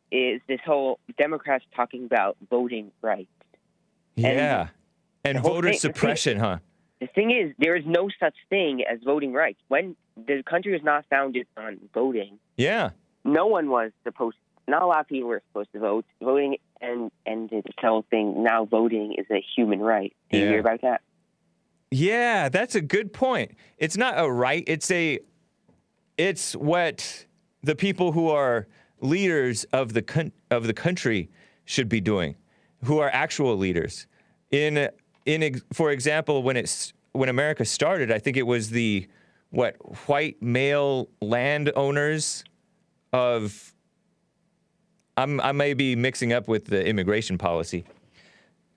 is this whole Democrats talking about voting rights. Yeah. And voter suppression, huh? The thing is, there is no such thing as voting rights. When the country was not founded on voting, yeah, no one was supposed. Not a lot of people were supposed to vote. Voting and this whole thing now, voting is a human right. Do you hear about that? Yeah, that's a good point. It's not a right. It's what the people who are leaders of the country should be doing, who are actual leaders. For example, when America started, I think it was the white male landowners of. I may be mixing up with the immigration policy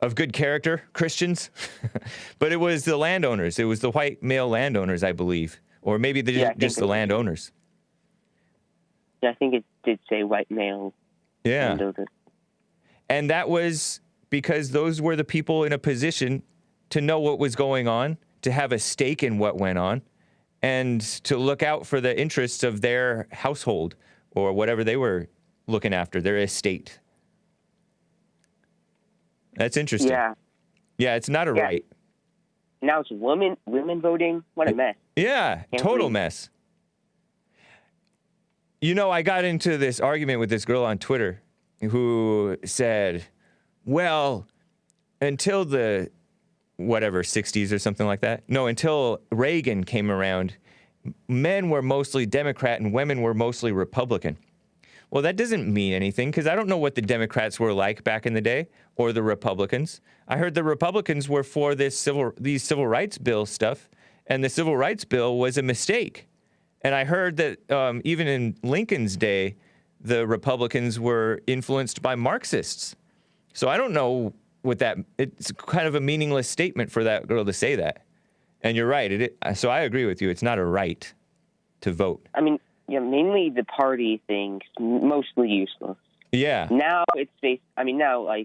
of good character, Christians, but it was the landowners. It was the white male landowners, I believe, or maybe just the landowners. Yeah, I think it did say white male. Yeah. Landowners. And that was because those were the people in a position to know what was going on, to have a stake in what went on, and to look out for the interests of their household or whatever they were looking after, their estate. That's interesting. Yeah. Yeah, it's not a right. Now it's women voting. What a mess. Yeah, total mess. You know, I got into this argument with this girl on Twitter who said, well, until the, 60s or something like that. No, until Reagan came around, men were mostly Democrat and women were mostly Republican. Well, that doesn't mean anything because I don't know what the Democrats were like back in the day or the Republicans. I heard the Republicans were for these civil rights bill stuff, and the civil rights bill was a mistake. And I heard that even in Lincoln's day, the Republicans were influenced by Marxists. So I don't know it's kind of a meaningless statement for that girl to say that. And you're right. So I agree with you. It's not a right to vote. I mean, mainly the party thing's mostly useless. Yeah. Now it's based. I mean, now I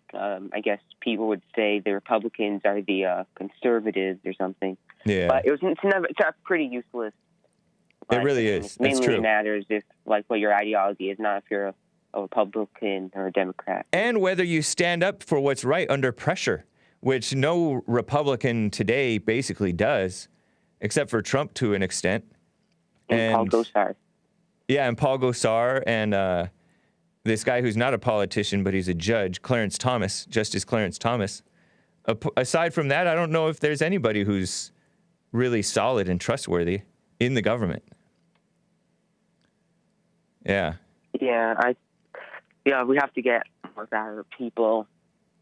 guess people would say the Republicans are the conservatives or something. Yeah. But it's pretty useless. It really is. That's true. Mainly matters if what your ideology is, not if you're a Republican or a Democrat. And whether you stand up for what's right under pressure, which no Republican today basically does, except for Trump to an extent. And Paul Gosar. Yeah, and Paul Gosar and this guy who's not a politician, but he's a judge, Justice Clarence Thomas. Aside from that, I don't know if there's anybody who's really solid and trustworthy in the government. Yeah. Yeah, we have to get more better people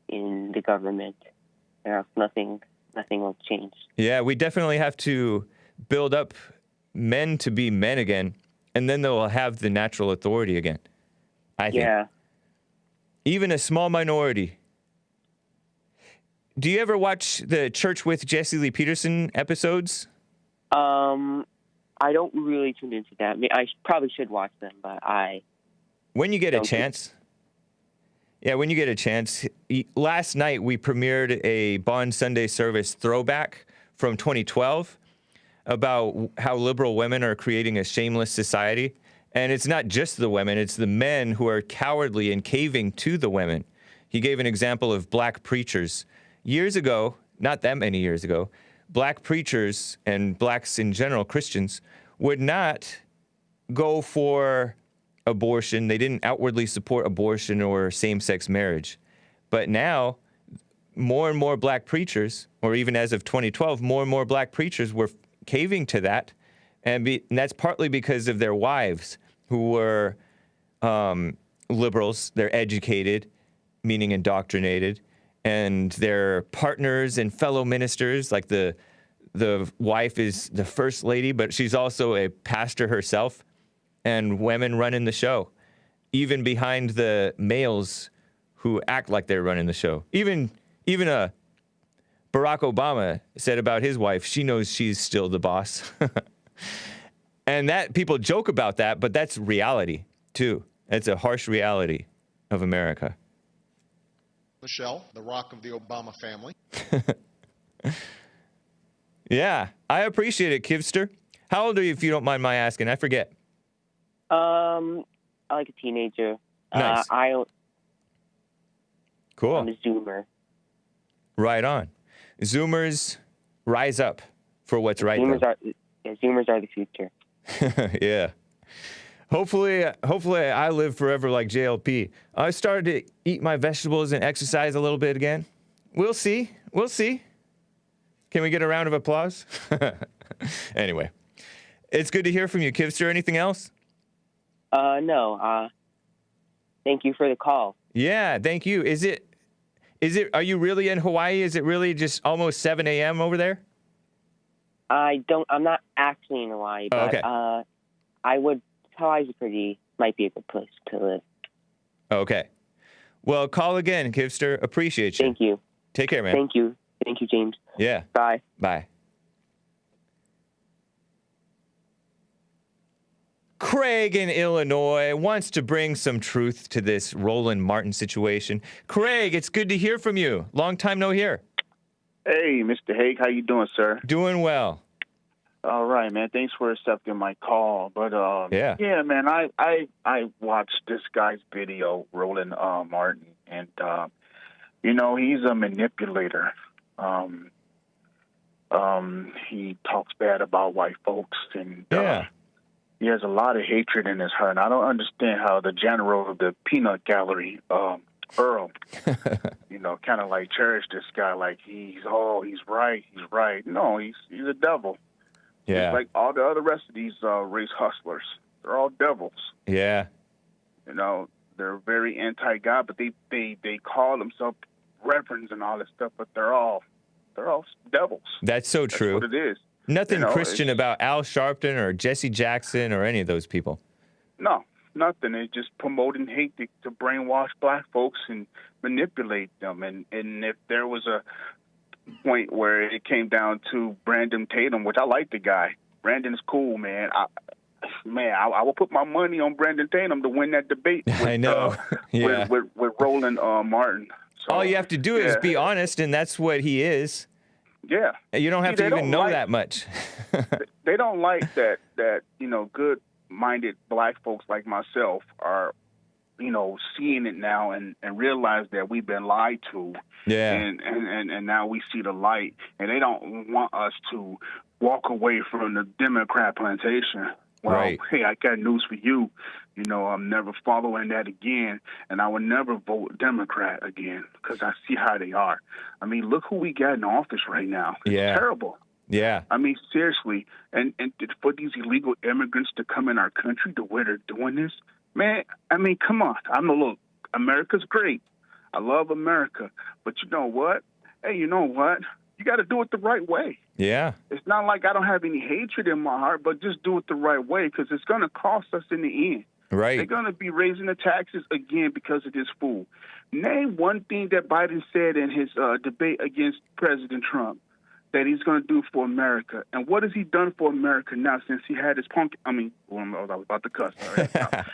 in the government. Nothing will change. Yeah, we definitely have to build up men to be men again, and then they'll have the natural authority again, I think. Yeah. Even a small minority. Do you ever watch the Church with Jesse Lee Peterson episodes? I don't really tune into that. I mean, I probably should watch them, but when you get a chance. Yeah, when you get a chance. Last night, we premiered a Bond Sunday service throwback from 2012 about how liberal women are creating a shameless society. And it's not just the women, it's the men who are cowardly and caving to the women. He gave an example of black preachers. Years ago, not that many years ago, black preachers and blacks in general, Christians, would not go for abortion. They didn't outwardly support abortion or same-sex marriage. But now, more and more black preachers, or even as of 2012, more and more black preachers were caving to that. And that's partly because of their wives, who were liberals. They're educated, meaning indoctrinated. And their partners and fellow ministers, like the wife is the first lady, but she's also a pastor herself. And women running the show, even behind the males who act like they're running the show. Even Barack Obama said about his wife, she knows she's still the boss. And that people joke about that, but that's reality too. It's a harsh reality of America. Michelle, the rock of the Obama family. Yeah, I appreciate it, Kivster. How old are you, if you don't mind my asking? I forget. I like a teenager. Nice. Cool. I'm a Zoomer. Right on. Zoomers, rise up for what's right. Zoomers are the future. Yeah. Hopefully I live forever like JLP. I started to eat my vegetables and exercise a little bit again. We'll see. Can we get a round of applause? Anyway, it's good to hear from you, Kivster. Anything else? No. Thank you for the call. Yeah, thank you. Are you really in Hawaii? Is it really just almost 7 a.m. over there? I'm not actually in Hawaii, but okay. Hawaii's might be a good place to live. Okay. Well, call again, Kivster. Appreciate you. Thank you. Take care, man. Thank you. Thank you, James. Yeah. Bye. Bye. Kraig in Illinois wants to bring some truth to this Roland Martin situation. Kraig, it's good to hear from you. Long time no hear. Hey, Mr. Hake, how you doing, sir? Doing well. All right, man. Thanks for accepting my call. But yeah, man, I watched this guy's video, Roland Martin, and you know, he's a manipulator. He talks bad about white folks, and he has a lot of hatred in his heart. And I don't understand how the general of the peanut gallery, Earl, you know, kind of like cherished this guy like he's right. No, he's a devil. Yeah. Just like all the other rest of these race hustlers. They're all devils. Yeah. You know, they're very anti-God, but they call themselves reverends and all this stuff, but they're all devils. That's so true. That's what it is. Nothing You know, Christian about Al Sharpton or Jesse Jackson or any of those people. No, nothing. It's just promoting hate to brainwash black folks and manipulate them. And if there was a point where it came down to Brandon Tatum, which I like the guy. Brandon's cool, man. I will put my money on Brandon Tatum to win that debate. With, I know. Yeah. with Roland Martin. So, all you have to do is be honest, and that's what he is. Yeah. You don't have to even know that much. They don't like that you know, good-minded black folks like myself are, you know, seeing it now and realize that we've been lied to. Yeah. And now we see the light, and they don't want us to walk away from the Democrat plantation. Well, right. Hey, I got news for you. You know, I'm never following that again, and I will never vote Democrat again because I see how they are. I mean, look who we got in office right now. It's terrible. Yeah. I mean, seriously, and for these illegal immigrants to come in our country the way they're doing this, man, I mean, come on. Look, America's great. I love America. But you know what? Hey, you know what? You got to do it the right way. Yeah. It's not like I don't have any hatred in my heart, but just do it the right way because it's going to cost us in the end. Right. They're going to be raising the taxes again because of this fool. Name one thing that Biden said in his debate against President Trump that he's going to do for America. And what has he done for America now since he had his punk? I mean, I was about to cuss. Right?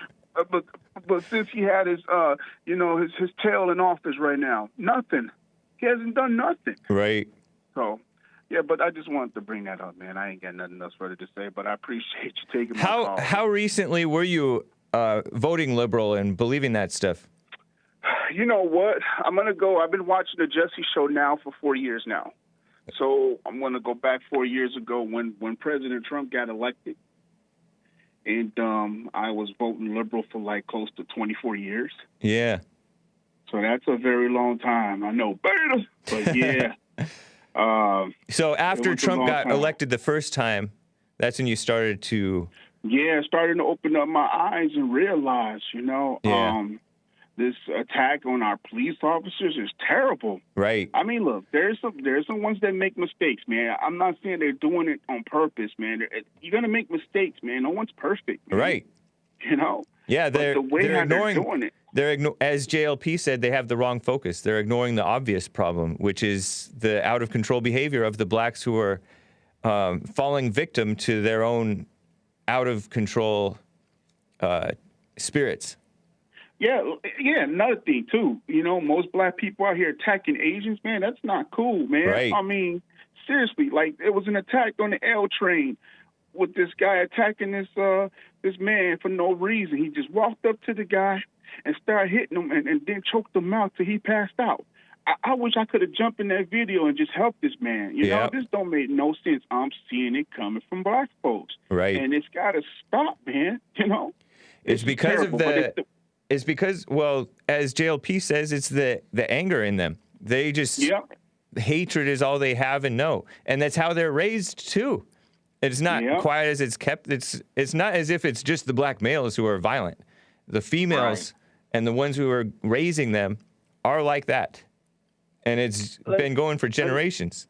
But since he had his, you know, his tail in office right now, nothing. He hasn't done nothing. Right. So, yeah, but I just wanted to bring that up, man. I ain't got nothing else further to say, but I appreciate you taking my call. How recently were you voting liberal and believing that stuff? You know what? I'm going to go. I've been watching the Jesse Show now for 4 years now. So I'm going to go back 4 years ago when President Trump got elected. And I was voting liberal for like close to 24 years. Yeah. So that's a very long time. I know, beta, but yeah. So after Trump got elected the first time, that's when you started to... Yeah, starting to open up my eyes and realize, you know, this attack on our police officers is terrible. Right. I mean, look, there's some ones that make mistakes, man. I'm not saying they're doing it on purpose, man. You're going to make mistakes, man. No one's perfect, man. Right. You know? Yeah, they're ignoring... They're doing it. As JLP said, they have the wrong focus. They're ignoring the obvious problem, which is the out-of-control behavior of the blacks who are falling victim to their own out-of-control spirits. Yeah, another thing, too. You know, most black people out here attacking Asians, man, that's not cool, man. Right. I mean, seriously, like, there was an attack on the L train with this guy attacking this man for no reason. He just walked up to the guy and started hitting him and then choked him out till he passed out. I wish I could have jumped in that video and just helped this man. You know, this don't make no sense. I'm seeing it coming from black folks. Right. And it's got to stop, man. You know? It's because terrible, of it's because, well, as JLP says, it's the anger in them. They just... Hatred is all they have and know. And that's how they're raised, too. It's not quiet as it's kept. It's not as if it's just the black males who are violent. The females and the ones who are raising them are like that. And it's been going for generations.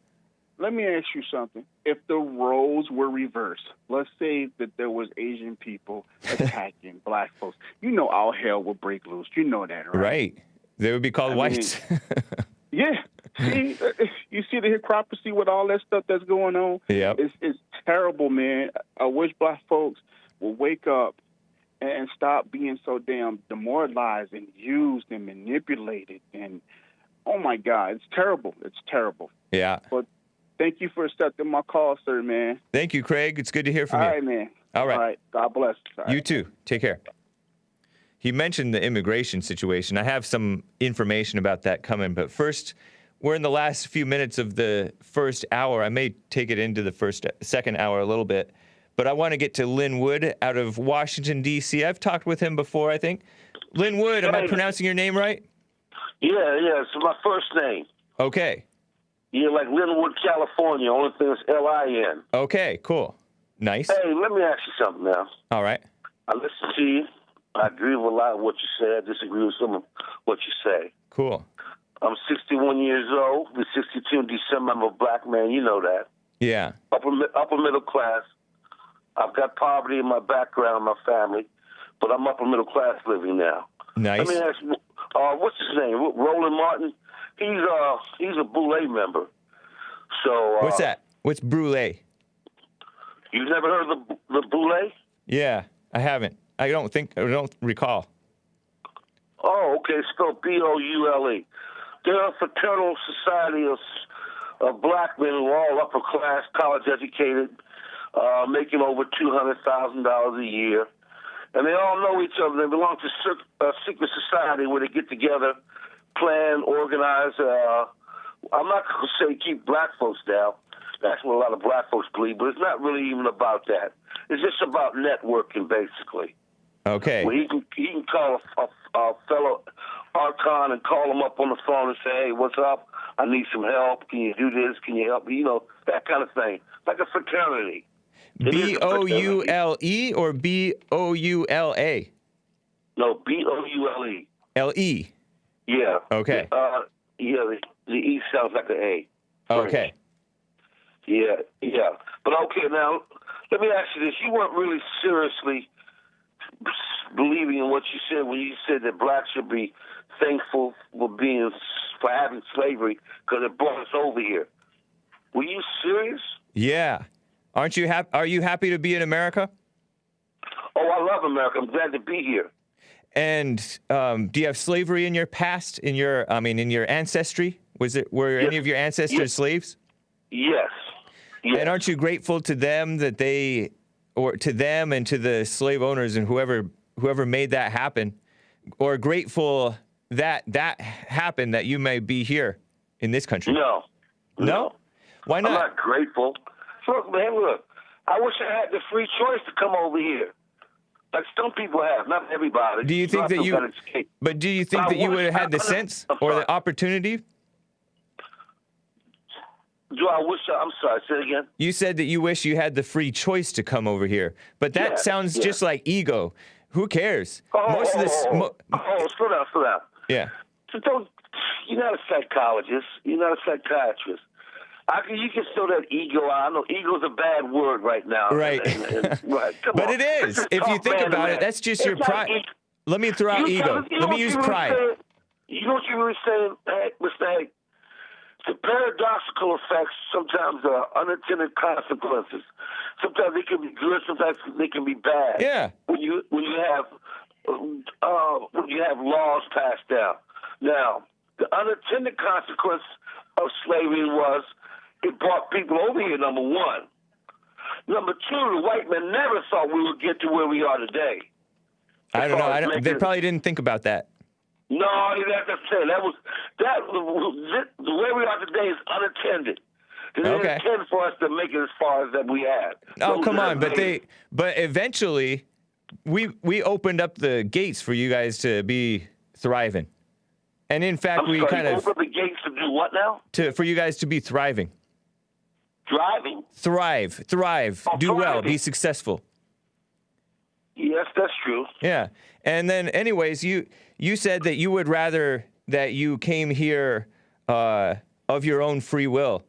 Let me ask you something. If the roles were reversed, let's say that there was Asian people attacking black folks, you know all hell would break loose. You know that, right? Right. They would be called whites. Yeah. See, you see the hypocrisy with all that stuff that's going on? Yep. It's terrible, man. I wish black folks will wake up and stop being so damn demoralized and used and manipulated. And, oh, my God, it's terrible. It's terrible. Yeah. But thank you for accepting my call, sir, man. Thank you, Kraig. It's good to hear from you. All right, man. All right. All right. God bless. All right. You too. Take care. He mentioned the immigration situation. I have some information about that coming, but first, we're in the last few minutes of the first hour. I may take it into the second hour a little bit, but I want to get to Linwood out of Washington, D.C. I've talked with him before, I think. Linwood, am I pronouncing your name right? Yeah, it's my first name. Okay. Yeah, like Linwood, California. Only thing is L-I-N. Okay, cool. Nice. Hey, let me ask you something now. All right. I listen to you. I agree with a lot of what you say. I disagree with some of what you say. Cool. I'm 61 years old. Be 62 in December. I'm a black man. You know that. Yeah. Upper middle class. I've got poverty in my background, my family, but I'm upper middle class living now. Nice. Let me ask you, what's his name? Roland Martin. He's a Boule member. So what's that? What's Boule? You've never heard of the Boule? Yeah, I haven't. I don't recall. Oh, okay. It's spelled B-O-U-L-E. They're a fraternal society of black men who are all upper class, college educated, making over $200,000 a year. And they all know each other. They belong to a secret society where they get together, plan, organize. I'm not going to say keep black folks down. That's what a lot of black folks believe, but it's not really even about that. It's just about networking, basically. Okay. Well, he can call a fellow Archon and call him up on the phone and say, hey, what's up? I need some help. Can you do this? Can you help me? You know, that kind of thing. Like a fraternity. B-O-U-L-E or B-O-U-L-A? No, B-O-U-L-E. L-E? Yeah. Okay. Yeah, the E sounds like an A. Okay. Yeah. But okay, now, let me ask you this. You weren't really seriously believing in what you said when you said that blacks should be thankful for having slavery because it brought us over here. Were you serious? Yeah. Aren't you happy? Are you happy to be in America? Oh, I love America. I'm glad to be here. And do you have slavery in your past? In your ancestry? Were any of your ancestors slaves? Yes. And aren't you grateful to them that to them and to the slave owners and whoever made that happen, or grateful that happened, that you may be here in this country? No. Why not? I'm not grateful. Look, man, I wish I had the free choice to come over here. Like some people have, not everybody. Do you think that you would have had the sense or the opportunity? Do I wish? I'm sorry, say it again. You said that you wish you had the free choice to come over here, but that sounds just like ego. Who cares? Slow down. Yeah. So you're not a psychologist. You're not a psychiatrist. You can throw that ego out. I know ego's a bad word right now. Right. Right. But it is. If you think about it, that's just your pride. Let me throw out ego. Let me use pride. You know what you're really saying, Mr. Hake? The paradoxical effects sometimes are unintended consequences. Sometimes they can be good, sometimes they can be bad. Yeah. When you have laws passed down. Now, the unintended consequence of slavery was it brought people over here, number one. Number two, the white men never thought we would get to where we are today. I don't know. They probably didn't think about that. No, that's what I'm saying. The way we are today is unattended. They didn't intend for us to make it as far as that we had. Oh, come on. But eventually, we opened up the gates for you guys to be thriving. And in fact, we kind of opened the gates to do what now? For you guys to be thriving. Thriving? Thrive. Do well. Be successful. Yes, that's true. Yeah. And then, anyways, you said that you would rather that you came here of your own free will.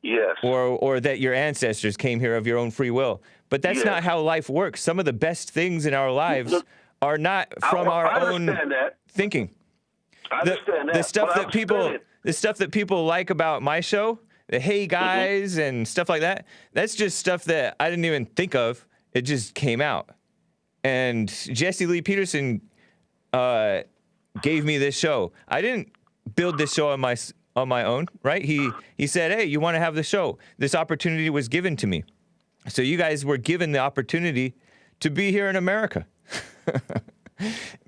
Yes. Or that your ancestors came here of your own free will. But that's not how life works. Some of the best things in our lives are not from our own thinking. I understand that. The stuff that people like about my show, the Hey Guys and stuff like that, that's just stuff that I didn't even think of. It just came out. And Jesse Lee Peterson gave me this show. I didn't build this show on my own, right? He said, hey, you want to have the show? This opportunity was given to me. So you guys were given the opportunity to be here in America.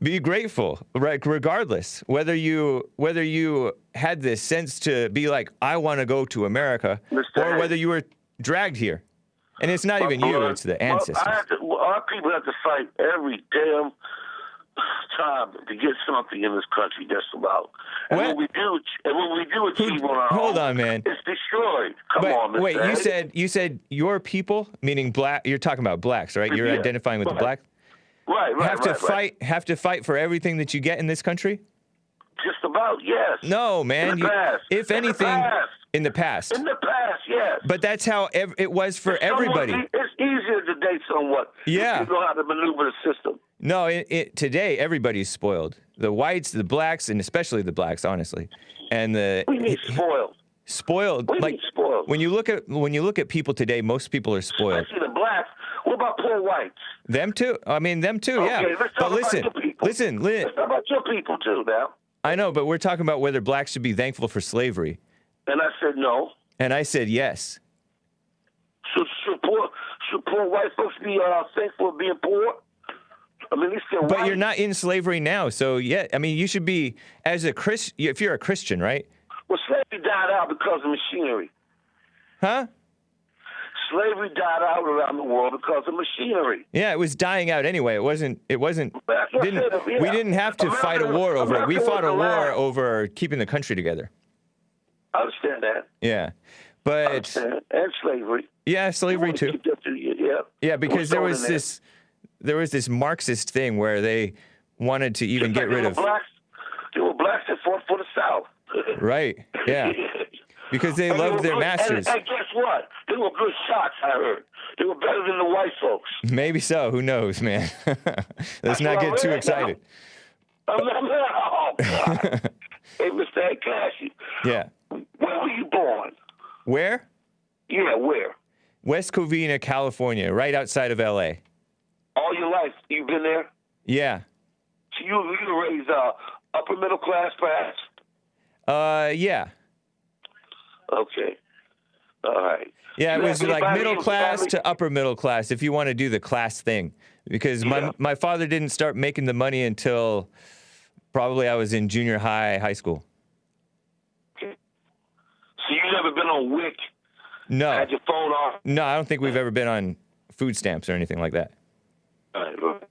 Be grateful, right? Regardless, whether you had this sense to be like, I want to go to America, or whether you were dragged here. And it's not even you, it's the ancestors. Our people have to fight every damn time to get something in this country, just about. And when we do achieve on our Hold own, on, man. it's destroyed. Come on, Mr. Wait, Hayes. you said your people, meaning black. You're talking about blacks, right? You're identifying with the black. Right. Have to fight for everything that you get in this country. Just about, yes. No, man. In the past. If anything, in the past, yes. But that's how it was for everybody. It's easier today, somewhat. Yeah. You know how to maneuver the system. No, today everybody's spoiled. The whites, the blacks, and especially the blacks, honestly. And We need spoiled. Spoiled. We need spoiled. When you look at people today, most people are spoiled. Especially the blacks. What about poor whites? Them too. I mean, them too. Okay, Yeah. let's talk about your people. Listen. Let's talk about your people too now. I know, but we're talking about whether blacks should be thankful for slavery. And I said no. And I said yes. Should poor white folks be thankful for being poor? I mean, they're still But white. you're not in slavery now, so yeah. I mean, you should be as a Christian. If you're a Christian, right? Well, slavery died out because of machinery. Huh? Slavery died out around the world because of machinery. Yeah, it was dying out anyway. It wasn't. That's what I said, yeah. We didn't have to fight a war over it. We fought a war over keeping the country together. I understand that. Yeah, but and slavery. Yeah, slavery too. Yeah, because there was this Marxist thing where they wanted to even get rid of. There were blacks that fought for the South. Right. Yeah. Because they loved their masters. And guess what? They were good shots, I heard. They were better than the white folks. Maybe so. Who knows, man? Let's not get too excited. Oh, God. Hey, Mr. Cassie. Yeah. Where were you born? Where? Yeah, where? West Covina, California, right outside of L.A. All your life, you've been there? Yeah. So you were raised upper middle class, perhaps? Yeah. Okay. All right. Yeah, it was like middle class to upper middle class, if you want to do the class thing. Because my father didn't start making the money until probably I was in junior high school. Okay. So you never been on WIC? No. Had your phone off? No, I don't think we've ever been on food stamps or anything like that. All right.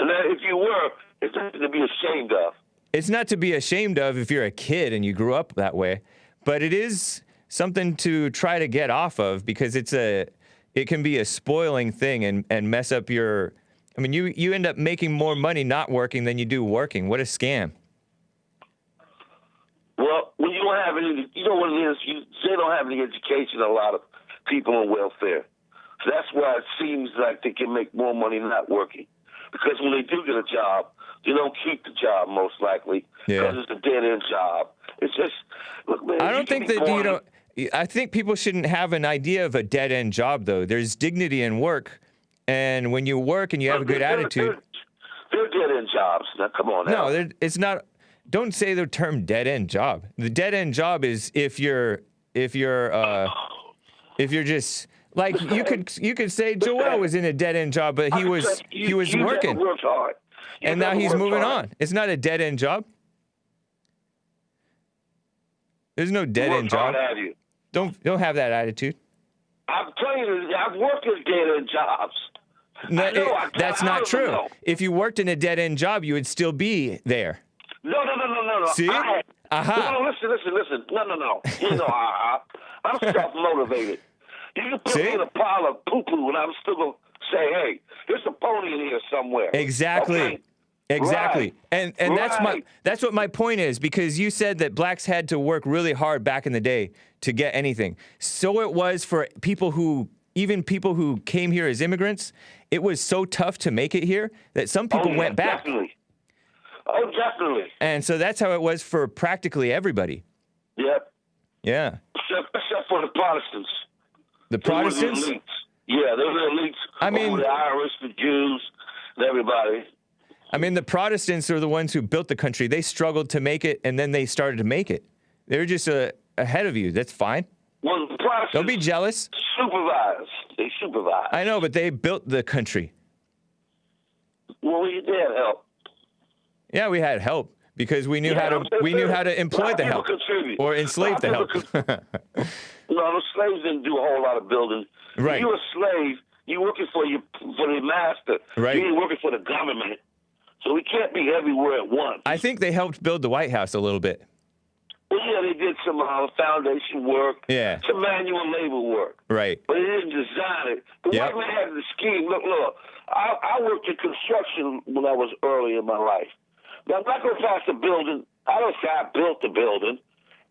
And if you were, it's nothing to be ashamed of. It's not to be ashamed of if you're a kid and you grew up that way, but it is something to try to get off of because it can be a spoiling thing and mess up your. I mean, you end up making more money not working than you do working. What a scam. Well, when you don't have any, you know what it is. They don't have any education. A lot of people on welfare, so that's why it seems like they can make more money not working. Because when they do get a job, they don't keep the job most likely because it's a dead end job. It's just look, man. I don't think that I think people shouldn't have an idea of a dead end job though. There's dignity in work, and when you work and you have a good attitude, they're dead end jobs. Now, come on. Now. No, it's not. Don't say the term dead end job. The dead end job is if you're just like you could say Joel was in a dead end job, but he was working, worked hard. And now he's moving on. It's not a dead end job. There's no dead end job. Don't have that attitude. I'm telling you, I've worked in dead end jobs. No, that's not true. If you worked in a dead end job, you would still be there. No. See? No, listen. No. You know, I'm self-motivated. You can put me in a pile of poo-poo, and I'm still going to say, hey, there's a pony in here somewhere. Exactly. Okay? Exactly. Right. And that's what my point is, because you said that blacks had to work really hard back in the day to get anything. So it was for people who came here as immigrants. It was so tough to make it here that some people went back. Definitely. Oh, definitely. And so that's how it was for practically everybody. Yep. Yeah. Except for the Protestants. The Protestants? They were the elites. I mean, the Irish, the Jews, Everybody. I mean, the Protestants are the ones who built the country. They struggled to make it, and then they started to make it. They're just ahead of you. That's fine. Well, the Protestants don't be jealous. They supervise. I know, but they built the country. Well, we did help. Yeah, we had help because we knew how to employ the help or enslave the help. No, the slaves didn't do a whole lot of building. Right. If you're a slave, you're working for the master. Right. You ain't working for the government. So we can't be everywhere at once. I think they helped build the White House a little bit. Well, yeah, they did some foundation work, some manual labor work. Right. But they didn't design it. The white man had the scheme. Look, I worked in construction when I was early in my life. Now, I'm not going to pass the building. I don't say I built the building.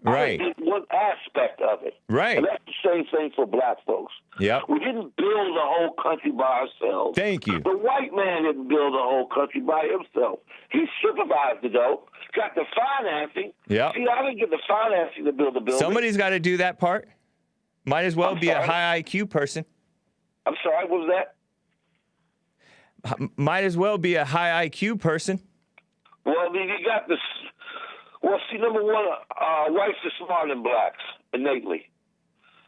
Right. I did one aspect of it. Right. And that's the same thing for black folks. Yeah. We didn't build the whole country by ourselves. Thank you. The white man didn't build the whole country by himself. He supervised it, though. Got the financing. Yeah. See, I didn't get the financing to build the building. Somebody's got to do that part. Might as well be a high IQ person. I'm sorry, what was that? Might as well be a high IQ person. Well, you got this. Well, see, number one, whites are smarter than blacks, innately.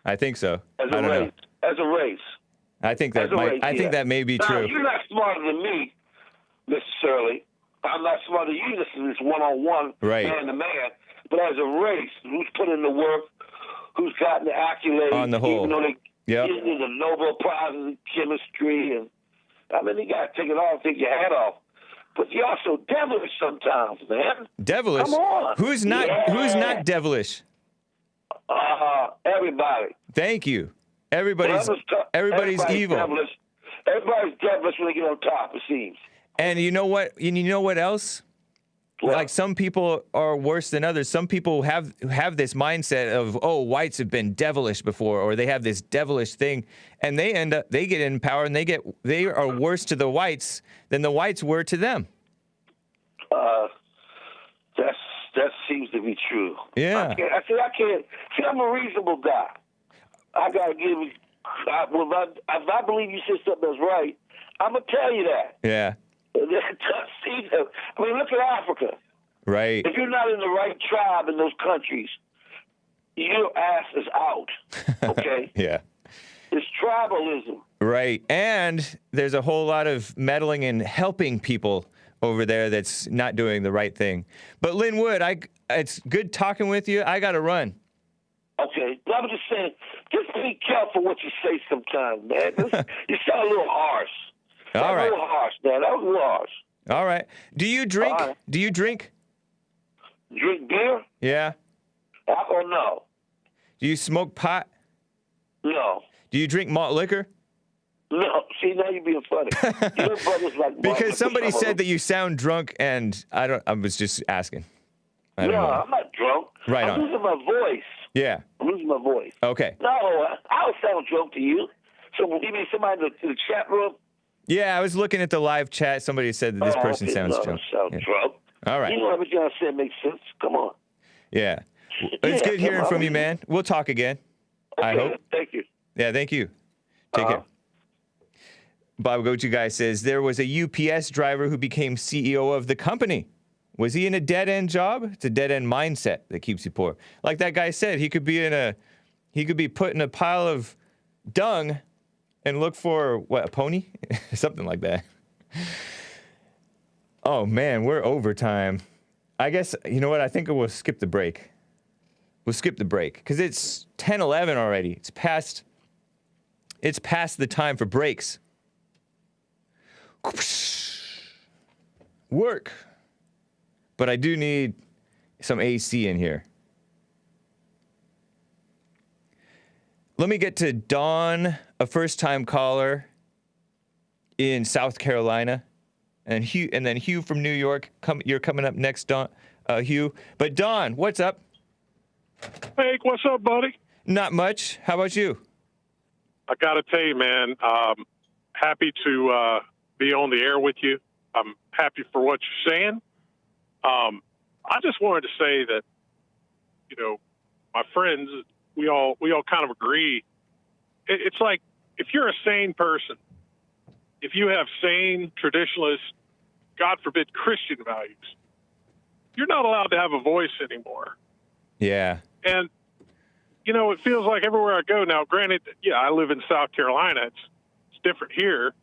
I think so. As a race. As a race. I think that think that may be true. You're not smarter than me, necessarily. I'm not smarter than you. This is one-on-one, man to man. But as a race, who's put in the work, who's gotten the accolades, on the whole, even though they give you the Nobel Prize in chemistry, and I mean, you got to take it off, take your hat off. But you're also devilish sometimes, man. Devilish? Come on. Who's not devilish? Everybody. Thank you. Everybody's evil. Devilish. Everybody's devilish when they get on top, it seems. And you know what? You know what else? What? Like some people are worse than others. Some people have this mindset of, oh, whites have been devilish before, or they have this devilish thing, and they get in power, and they are worse to the whites than the whites were to them. That seems to be true. Yeah. I can't. See, I'm a reasonable guy. I gotta give. If I believe you said something that's right, I'm gonna tell you that. Yeah. I mean, look at Africa. Right. If you're not in the right tribe in those countries, your ass is out. Okay? Yeah. It's tribalism. Right. And there's a whole lot of meddling and helping people over there that's not doing the right thing. But Linwood, it's good talking with you. I got to run. Okay. But I'm just saying, just be careful what you say sometimes, man. You sound a little harsh. All right. A little harsh, man. That was a little harsh. All right. Do you drink? Right. Do you drink? Drink beer? Yeah. Alcohol, no. Do you smoke pot? No. Do you drink malt liquor? No. See, now you're being funny. Your brother's like because somebody said that you sound drunk, and I was just asking. No, I'm not drunk. Right I'm on. losing my voice. Yeah. I'm losing my voice. Okay. No, I don't sound drunk to you. So you mean somebody in the chat room? Yeah, I was looking at the live chat. Somebody said that this person sounds drunk. Drunk. All right. You know everything I said makes sense. Come on. Yeah. It's good hearing from you, man. We'll talk again. Okay, I hope. Thank you. Yeah, thank you. Take care. Bob Go-To Guy says, there was a UPS driver who became CEO of the company. Was he in a dead-end job? It's a dead-end mindset that keeps you poor. Like that guy said, he could be put in a pile of dung and look for, what, a pony? Something like that. Oh, man, we're overtime. I guess, you know what? I think we'll skip the break. We'll skip the break because it's 10:11 already. It's past the time for breaks. Work. But I do need some AC in here. Let me get to Dawn, a first-time caller in South Carolina, and then Hugh from New York. You're coming up next, Dawn, Hugh. But Dawn, what's up? Hey, what's up, buddy? Not much. How about you? I got to tell you, man, happy to be on the air with you. I'm happy for what you're saying. I just wanted to say that, you know, my friends, we all kind of agree. It's like if you're a sane person if you have sane, traditionalist, God forbid, Christian values, you're not allowed to have a voice anymore. Yeah. And, you know, it feels like everywhere I go now, granted, yeah, I live in South Carolina. It's different here.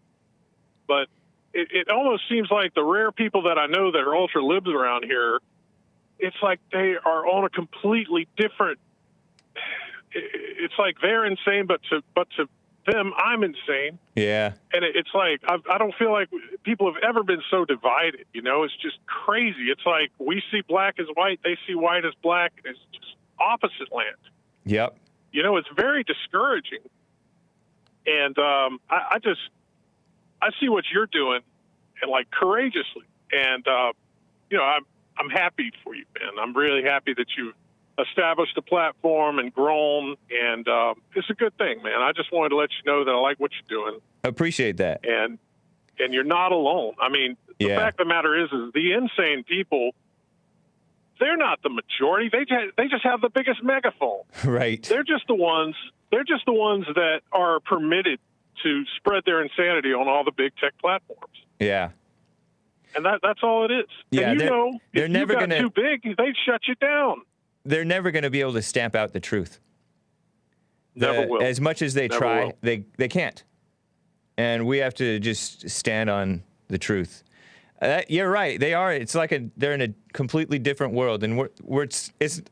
But it almost seems like the rare people that I know that are ultra-libs around here, it's like they are on a completely different, it's like they're insane, but to them, I'm insane. Yeah. And it's like, I don't feel like people have ever been so divided, you know? It's just crazy. It's like we see black as white, they see white as black, and it's just opposite land. Yep. You know, it's very discouraging. And I see what you're doing, and like courageously. And, you know, I'm happy for you, man. I'm really happy that you've established a platform and grown, and it's a good thing, man. I just wanted to let you know that I like what you're doing. Appreciate that. And you're not alone. I mean, the fact of the matter is the insane people, they're not the majority. They just have the biggest megaphone. Right. They're just the ones that are permitted to spread their insanity on all the big tech platforms. Yeah. And that's all it is. Yeah, and they're never going to too big, they'd shut you down. They're never going to be able to stamp out the truth. Never will. As much as they Never try, will. they can't. And we have to just stand on the truth. You're right. They are. It's like they're in a completely different world, and it's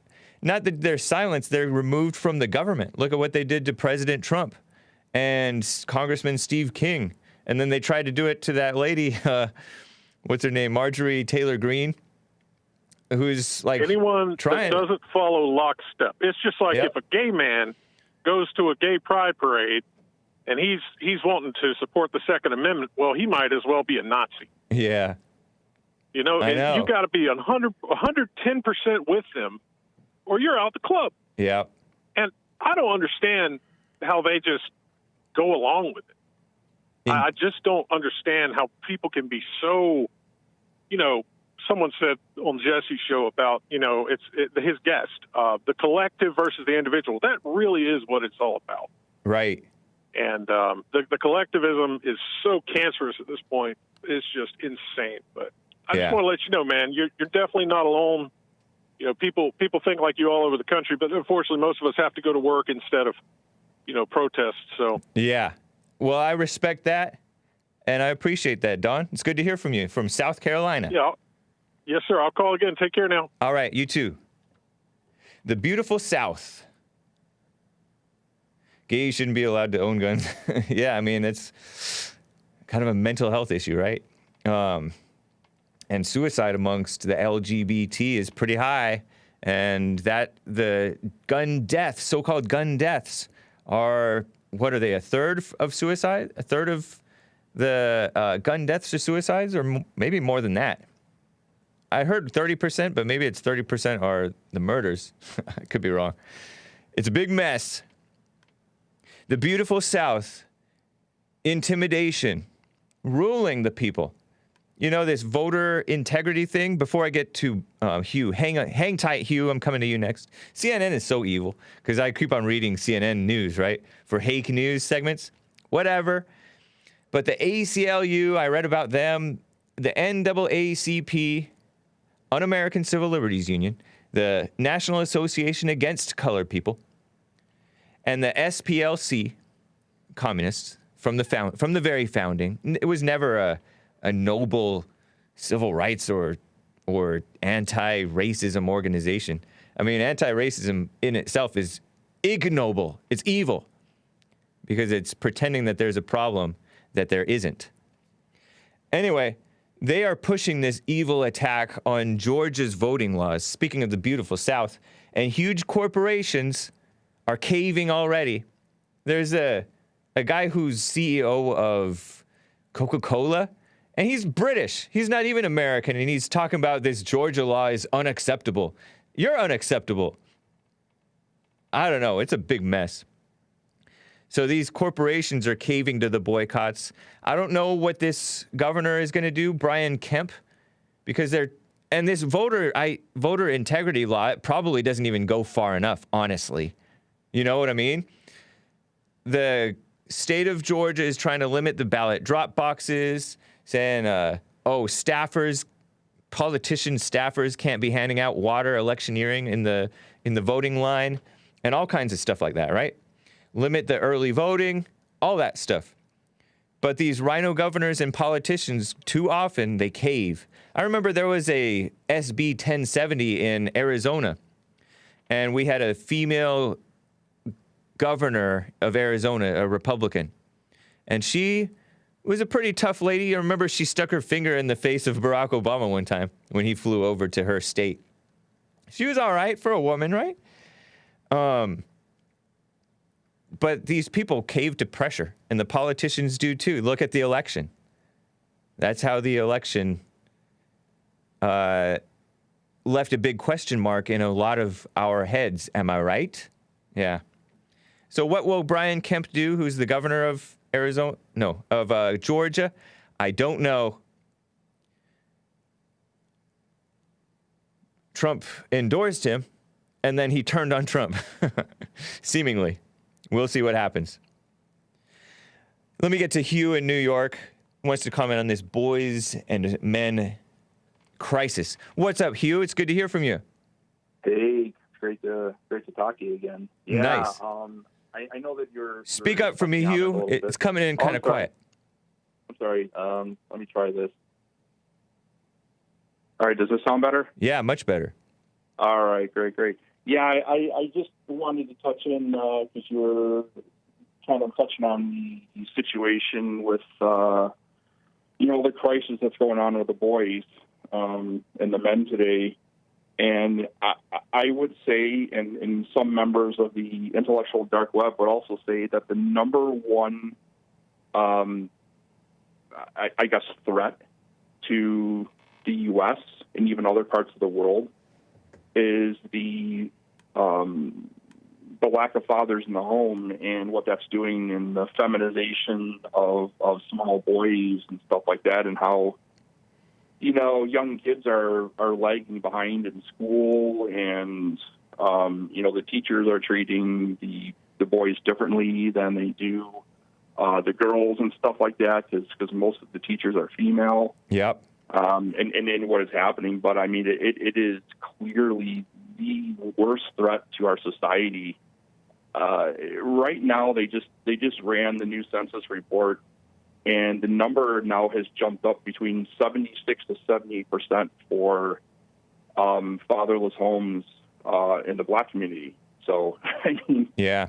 not that they're silenced. They're removed from the government. Look at what they did to President Trump and Congressman Steve King, and then they tried to do it to that lady. What's her name? Marjorie Taylor Greene, who's like anyone trying. That doesn't follow lockstep. It's just like if a gay man goes to a gay pride parade and he's wanting to support the Second Amendment, well, he might as well be a Nazi. Yeah. You know, and you got to be 110% with them, or you're out the club. Yeah. And I don't understand how they just go along with it. I just don't understand how people can be so, you know, someone said on Jesse's show about, you know, his guest, the collective versus the individual. That really is what it's all about. Right. And the collectivism is so cancerous at this point. It's just insane. But I just want to let you know, man, you're definitely not alone. You know, people think like you all over the country, but unfortunately most of us have to go to work instead of, you know, protest. So yeah. Well, I respect that, and I appreciate that, Don. It's good to hear from you from South Carolina. Yeah. Yes, sir. I'll call again. Take care now. All right. You too. The beautiful South. Gays shouldn't be allowed to own guns. Yeah, I mean, it's kind of a mental health issue, right? And suicide amongst the LGBT is pretty high, and that the gun deaths, so-called gun deaths, are, what are they, a third of suicide? A third of the gun deaths are suicides, or maybe more than that. I heard 30%, but maybe it's 30% are the murders. I could be wrong. It's a big mess. The beautiful South, intimidation, ruling the people. You know, this voter integrity thing. Before I get to Hugh, hang tight, Hugh. I'm coming to you next. CNN is so evil because I keep on reading CNN news, right? For Hake News segments, whatever. But the ACLU, I read about them. The NAACP, Un-American Civil Liberties Union, the National Association Against Colored People, and the SPLC, communists from the very founding. It was never a noble civil rights or anti-racism organization. I mean, anti-racism in itself is ignoble. It's evil because it's pretending that there's a problem that there isn't. Anyway, they are pushing this evil attack on Georgia's voting laws, speaking of the beautiful South, and huge corporations are caving already. There's a guy who's CEO of Coca-Cola, and he's British. He's not even American, and he's talking about this Georgia law is unacceptable. You're unacceptable. I don't know. It's a big mess. So these corporations are caving to the boycotts. I don't know what this governor is going to do, Brian Kemp, because this voter integrity law, it probably doesn't even go far enough, honestly. You know what I mean? The state of Georgia is trying to limit the ballot drop boxes, saying, politician staffers can't be handing out water electioneering in the voting line, and all kinds of stuff like that, right? Limit the early voting, all that stuff. But these rhino governors and politicians, too often, they cave. I remember there was a SB 1070 in Arizona, and we had a female governor of Arizona, a Republican, and she was a pretty tough lady. I remember she stuck her finger in the face of Barack Obama one time when he flew over to her state. She was all right for a woman, right? But these people cave to pressure, and the politicians do too. Look at the election. That's how the election left a big question mark in a lot of our heads. Am I right? Yeah. So what will Brian Kemp do, who's the governor of Georgia? I don't know. Trump endorsed him, and then he turned on Trump, seemingly. We'll see what happens. Let me get to Hugh in New York. Wants to comment on this boys and men crisis. What's up, Hugh? It's good to hear from you. Hey, great to talk to you again. Yeah, nice. I know that you're... Speak up for me, Hugh. It's coming in kind of quiet. I'm sorry. Let me try this. All right, does this sound better? Yeah, much better. All right, great. Yeah, I just wanted to touch in because you were kind of touching on the situation with, the crisis that's going on with the boys and the men today. And I would say, and some members of the intellectual dark web would also say that the number one, I guess, threat to the U.S. and even other parts of the world is the lack of fathers in the home and what that's doing in the feminization of small boys and stuff like that, and how young kids are lagging behind in school, and the teachers are treating the boys differently than they do the girls and stuff like that, because most of the teachers are female. Yep. And what is happening, but I mean, it is clearly the worst threat to our society. Right now, they just ran the new census report, and the number now has jumped up between 76 to 78% for fatherless homes in the Black community. So, I mean, yeah,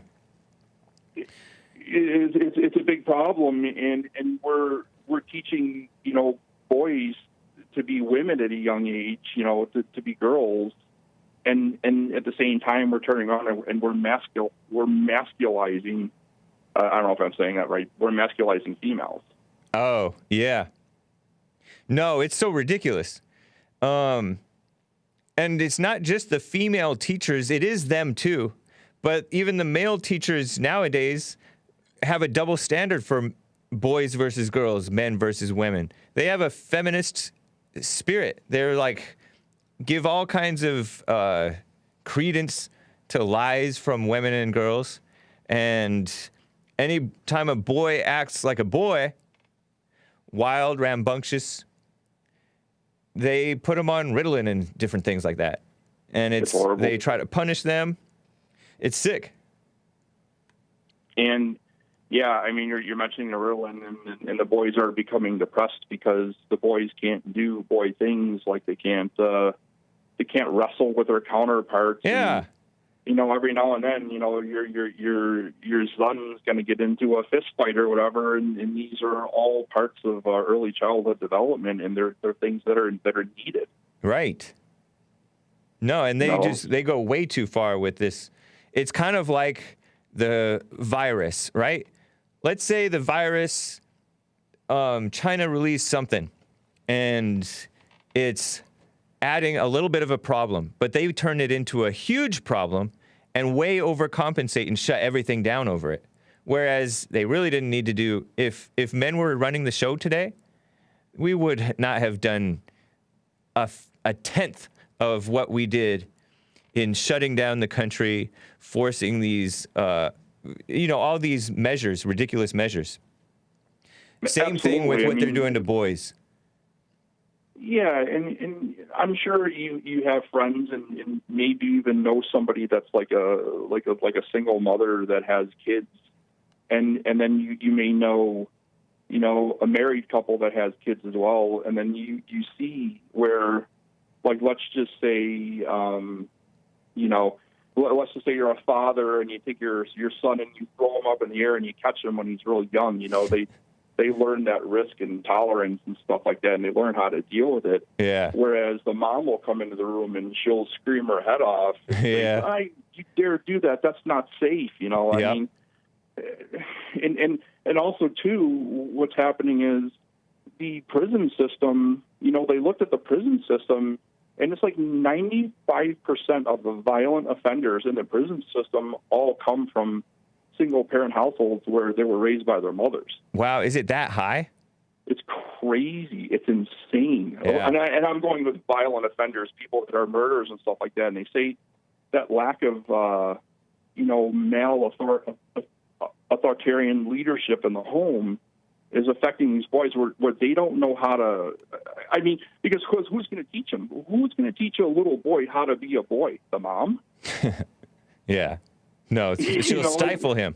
it's a big problem, and we're teaching boys to be women at a young age, to be girls, and at the same time we're turning on and we're masculizing. I don't know if I'm saying that right. We're masculizing females. Oh yeah. No, it's so ridiculous. And it's not just the female teachers; it is them too. But even the male teachers nowadays have a double standard for boys versus girls, men versus women. They have a feminist spirit. They're like, give all kinds of credence to lies from women and girls. And any time a boy acts like a boy, wild, rambunctious, they put him on Ritalin and different things like that. And they try to punish them. It's sick. And yeah, I mean, you're mentioning the Ritalin, and the boys are becoming depressed because the boys can't do boy things, like they can't wrestle with their counterparts. Yeah. And, every now and then, your son's going to get into a fist fight or whatever, and these are all parts of early childhood development, and they're things that are needed. Right. No, and they go way too far with this. It's kind of like the virus, right? Let's say the virus, China released something, and it's adding a little bit of a problem, but they turn it into a huge problem and way overcompensate and shut everything down over it. Whereas they really didn't need to do, if men were running the show today, we would not have done a tenth of what we did in shutting down the country, forcing these all these measures, ridiculous measures. Same thing with what they're doing to boys. Yeah, and I'm sure you have friends and maybe even know somebody that's like a single mother that has kids, and then you may know, a married couple that has kids as well, and then you see where, like, let's just say, let's just say you're a father and you take your son and you throw him up in the air and you catch him when he's really young. They learn that risk and tolerance and stuff like that, and they learn how to deal with it. Yeah. Whereas the mom will come into the room and she'll scream her head off. Yeah. You dare do that? That's not safe. Yep. I mean, and also too, what's happening is the prison system. They looked at the prison system, and it's like 95% of the violent offenders in the prison system all come from single-parent households where they were raised by their mothers. Wow, is it that high? It's crazy. It's insane. Yeah. And I'm going with violent offenders, people that are murderers and stuff like that. And they say that lack of, male authoritarian leadership in the home is affecting these boys where they don't know how to. I mean, because who's going to teach them? Who's going to teach a little boy how to be a boy? The mom? Yeah. No, she'll stifle him.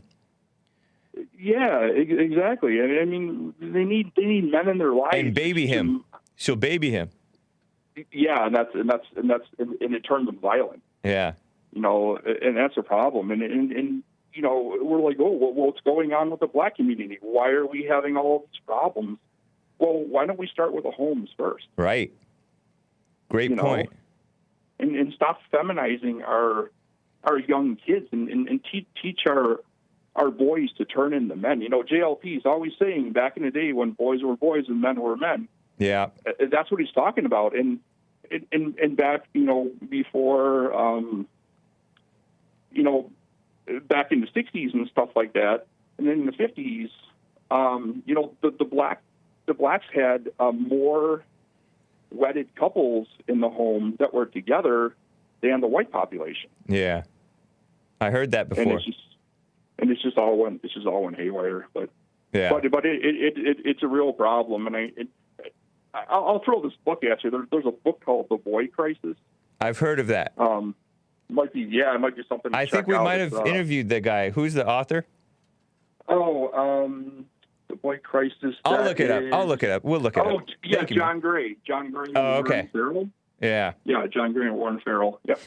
Yeah, exactly. I mean, they need men in their lives and baby him. She'll baby him. Yeah, and it turns them violent. Yeah, and that's a problem. And we're like, what's going on with the black community? Why are we having all of these problems? Well, why don't we start with the homes first? Right. Great point. And stop feminizing our young kids and teach our boys to turn into men. JLP is always saying back in the day when boys were boys and men were men. Yeah. That's what he's talking about. And back, before, back in the 60s and stuff like that, and then in the 50s, the blacks had more wedded couples in the home that were together than the white population. Yeah, I heard that before. And it's just all went haywire. But yeah, but it's a real problem. And I'll throw this book at you. There's a book called The Boy Crisis. I've heard of that. It might be something. I think we might have interviewed the guy. Who's the author? The Boy Crisis. I'll look it up. We'll look it up. Yeah, John Gray. John Gray. Oh, okay. Farrell. Yeah. Yeah, John Gray and Warren Farrell. Yep.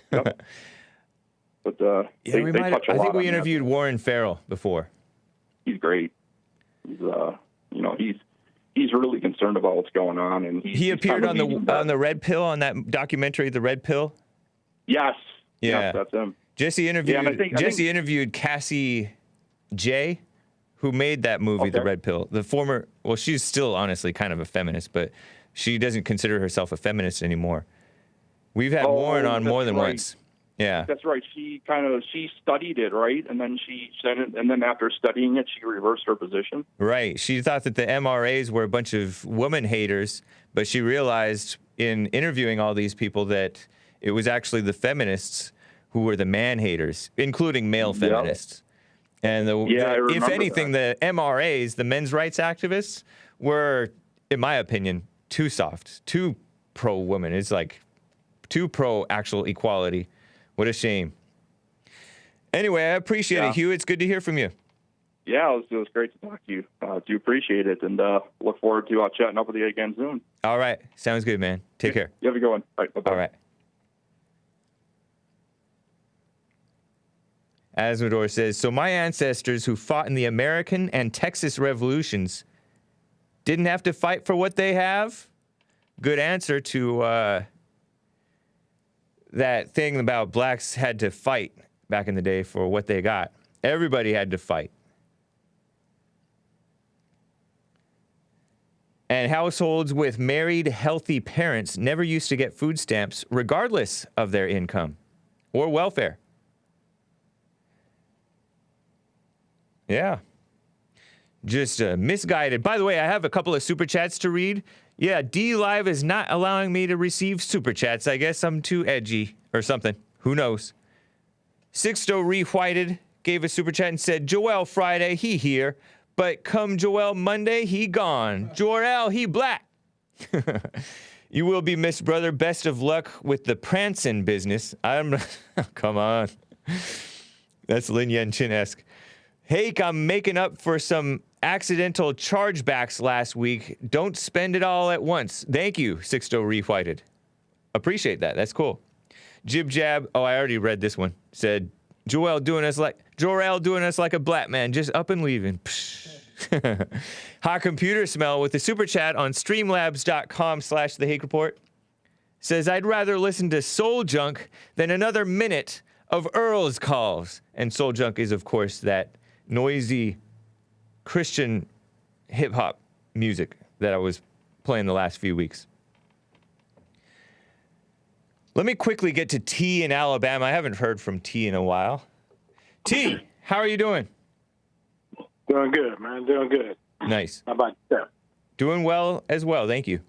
But I think we interviewed Warren Farrell before. He's great. He's he's really concerned about what's going on, and he appeared on the Red Pill, on that documentary, The Red Pill. Yes. Yeah, yes, that's him. Jesse interviewed Cassie J, who made that movie, The Red Pill. She's still honestly kind of a feminist, but she doesn't consider herself a feminist anymore. We've had Warren on more than once. Yeah, that's right. She studied it, right, and then after studying it, she reversed her position. Right. She thought that the MRAs were a bunch of woman haters, but she realized in interviewing all these people that it was actually the feminists who were the man haters, including male feminists. And if anything, the MRAs, the men's rights activists, were, in my opinion, too soft, too pro-woman. It's like too pro-actual equality. What a shame. Anyway, I appreciate it, Hugh. It's good to hear from you. Yeah, it was great to talk to you. Do appreciate it, and look forward to chatting up with you again soon. All right. Sounds good, man. Take care. You have a good one. All right. Bye-bye. All right. Asmodor says, so my ancestors who fought in the American and Texas revolutions didn't have to fight for what they have? Good answer to that thing about blacks had to fight back in the day for what they got. Everybody had to fight. And households with married, healthy parents never used to get food stamps regardless of their income or welfare. Yeah. Just misguided. By the way, I have a couple of super chats to read. Yeah, D Live is not allowing me to receive super chats. I guess I'm too edgy or something. Who knows? Sixto Re-Whited gave a super chat and said, Joel Friday, he here. But come Joel Monday, he gone. Jor-El, he black. You will be missed, brother. Best of luck with the prancing business. Come on. That's Lin Yen Chin-esque. Hake, I'm making up for some accidental chargebacks last week. Don't spend it all at once. Thank you, Sixto Rewhited. Appreciate that. That's cool. Jib Jab. Oh, I already read this one. Said, Jor-El doing us like a black man, just up and leaving. Hot Computer Smell with the super chat on streamlabs.com/The Hake Report says, I'd rather listen to Soul Junk than another minute of Earl's calls. And Soul Junk is, of course, that noisy Christian hip-hop music that I was playing the last few weeks. Let me quickly get to T in Alabama. I haven't heard from T in a while. T, how are you doing? Doing good, man. Doing good. Nice. How about yourself? Doing well as well. Thank you.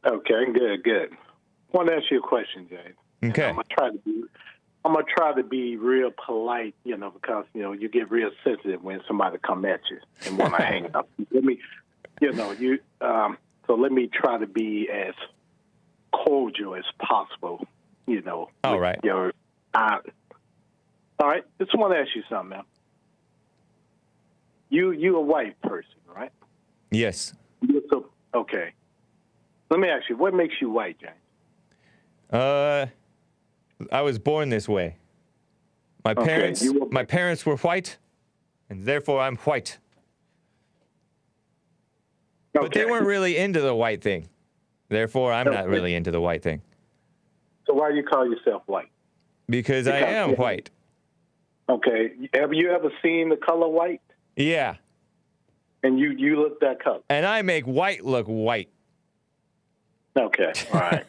Okay, good. I want to ask you a question, Jay. Okay. I'm gonna try to be real polite, because you get real sensitive when somebody come at you and want to hang up. So let me try to be as cordial as possible. All right. All right. Just want to ask you something, man. You a white person, right? Yes. Okay. Let me ask you, what makes you white, James? I was born this way. My parents were white, and therefore I'm white. Okay. But they weren't really into the white thing. Therefore, I'm not really into the white thing. So why do you call yourself white? Because I am white. Okay. Have you ever seen the color white? Yeah. And you look that color? And I make white look white. Okay. All right.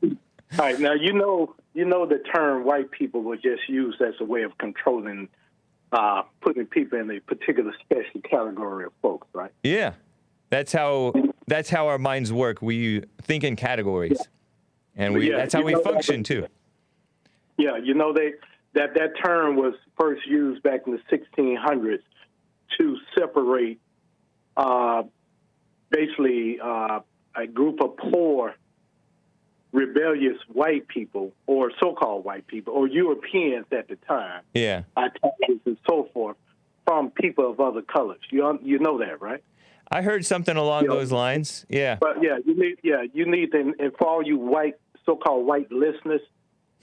All right. Now, you know the term white people was just used as a way of controlling, putting people in a particular special category of folks, right? Yeah. That's how our minds work. We think in categories. And that's how we function, too. Yeah, that term was first used back in the 1600s to separate basically a group of poor, rebellious white people, or so-called white people, or Europeans at the time, Italians and so forth, from people of other colors. You know that, right? I heard something along those lines. Yeah. But you need to, and for all you so-called white listeners,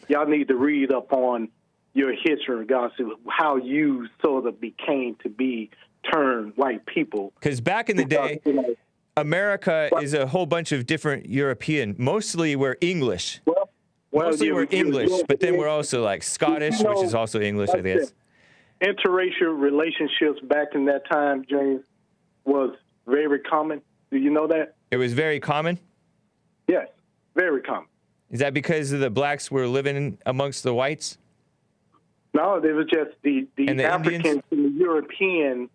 y'all need to read up on your history in regards to how you sort of became to be termed white people. Because back in the day, America is a whole bunch of different European. Mostly we're English. Mostly we're English, but then we're also like Scottish, which is also English, I guess. Interracial relationships back in that time, James, was very common. Do you know that? It was very common? Yes, very common. Is that because the blacks were living amongst the whites? No, they were just the Africans Indians? and the European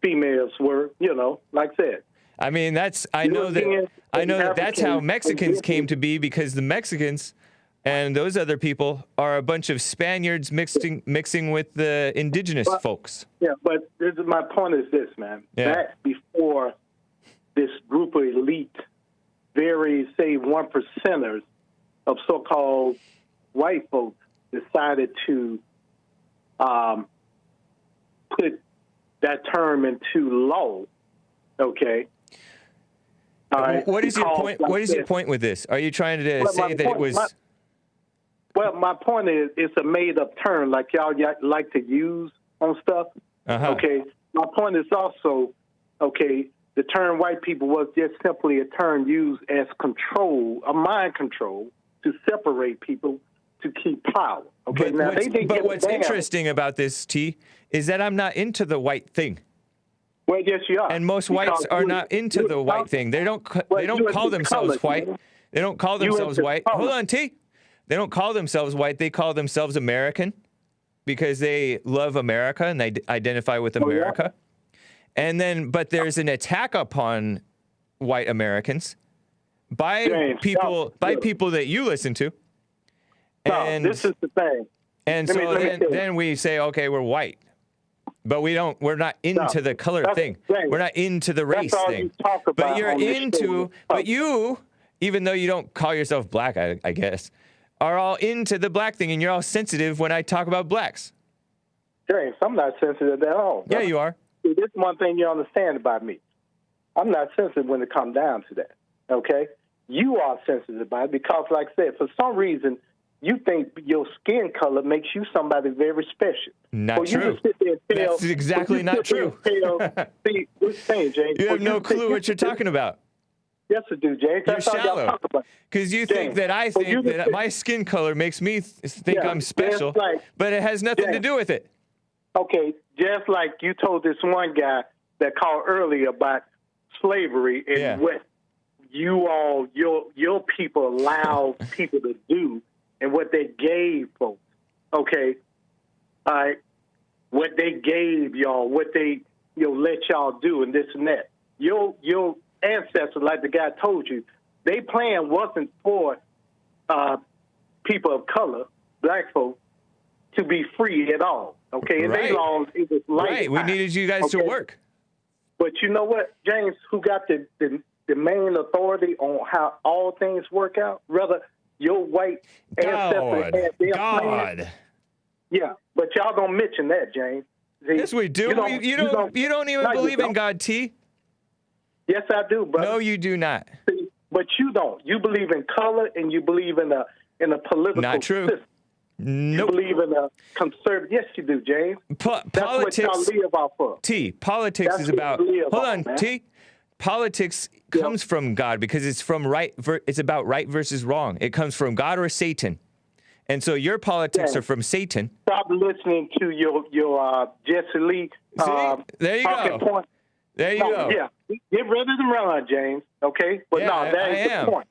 females were, like I said. I mean, I know that that's how Mexicans came to be, because the Mexicans and those other people are a bunch of Spaniards mixing with the indigenous folks. Yeah, but my point is this, man. Yeah. Back before this group of elite, very, say, 1%ers of so-called white folks decided to put that term into law, okay? What is your point? What is your point with this? Are you trying to say that it was? My point is, it's a made-up term, like y'all like to use on stuff. Okay. My point is also, the term white people was just simply a term used as control, a mind control, to separate people to keep power. Okay. But what's interesting about this, T, is that I'm not into the white thing. Well, yes, you are. And most whites are not into the white thing. They don't call themselves white. They don't call themselves white. Hold on, T. They don't call themselves white. They call themselves American because they love America and they identify with America. But there's an attack upon white Americans by people that you listen to. And this is the thing. And then we say, okay, we're white. But we're not into the color thing. We're not into the race thing. But you're into, but you, even though you don't call yourself black, I guess, are all into the black thing, and you're all sensitive when I talk about blacks. James, I'm not sensitive at all. Yeah, you are. See, this is one thing you understand about me. I'm not sensitive when it comes down to that, okay? You are sensitive about it because, like I said, for some reason, you think your skin color makes you somebody very special. Not true. That's exactly not true. See, this thing, James. You have no clue what you're talking about. Yes, I do, James. You're shallow. Because you think that I think that my skin color makes me think I'm special, but it has nothing to do with it. Okay, just like you told this one guy that called earlier about slavery and what you all, your people allow people to do and what they gave folks. Okay, all right, what they gave y'all, what they let y'all do, and this and that. Your ancestors, like the guy told you, they plan wasn't for people of color, black folks, to be free at all. Okay, and they laws it was like right. We needed you guys to work. But you know what, James, who got the main authority on how all things work out? Rather, your white ancestors had their plan. Yeah, but y'all don't mention that, James. See, yes, we do. You don't even believe in God, T. Yes, I do, brother. No, you do not. See, but you don't. You believe in color and you believe in a political not true. system. Nope. You believe in a conservative. Yes, you do, James. Politics. That's what y'all live off of. T. Politics is about. Hold on, man. T. Politics comes from God because it's from right. It's about right versus wrong. It comes from God or Satan, and so your politics are from Satan. Stop listening to your Jesse Lee. There you go. Point. There you go. Yeah, get ready to run, James. Okay, but that ain't the point.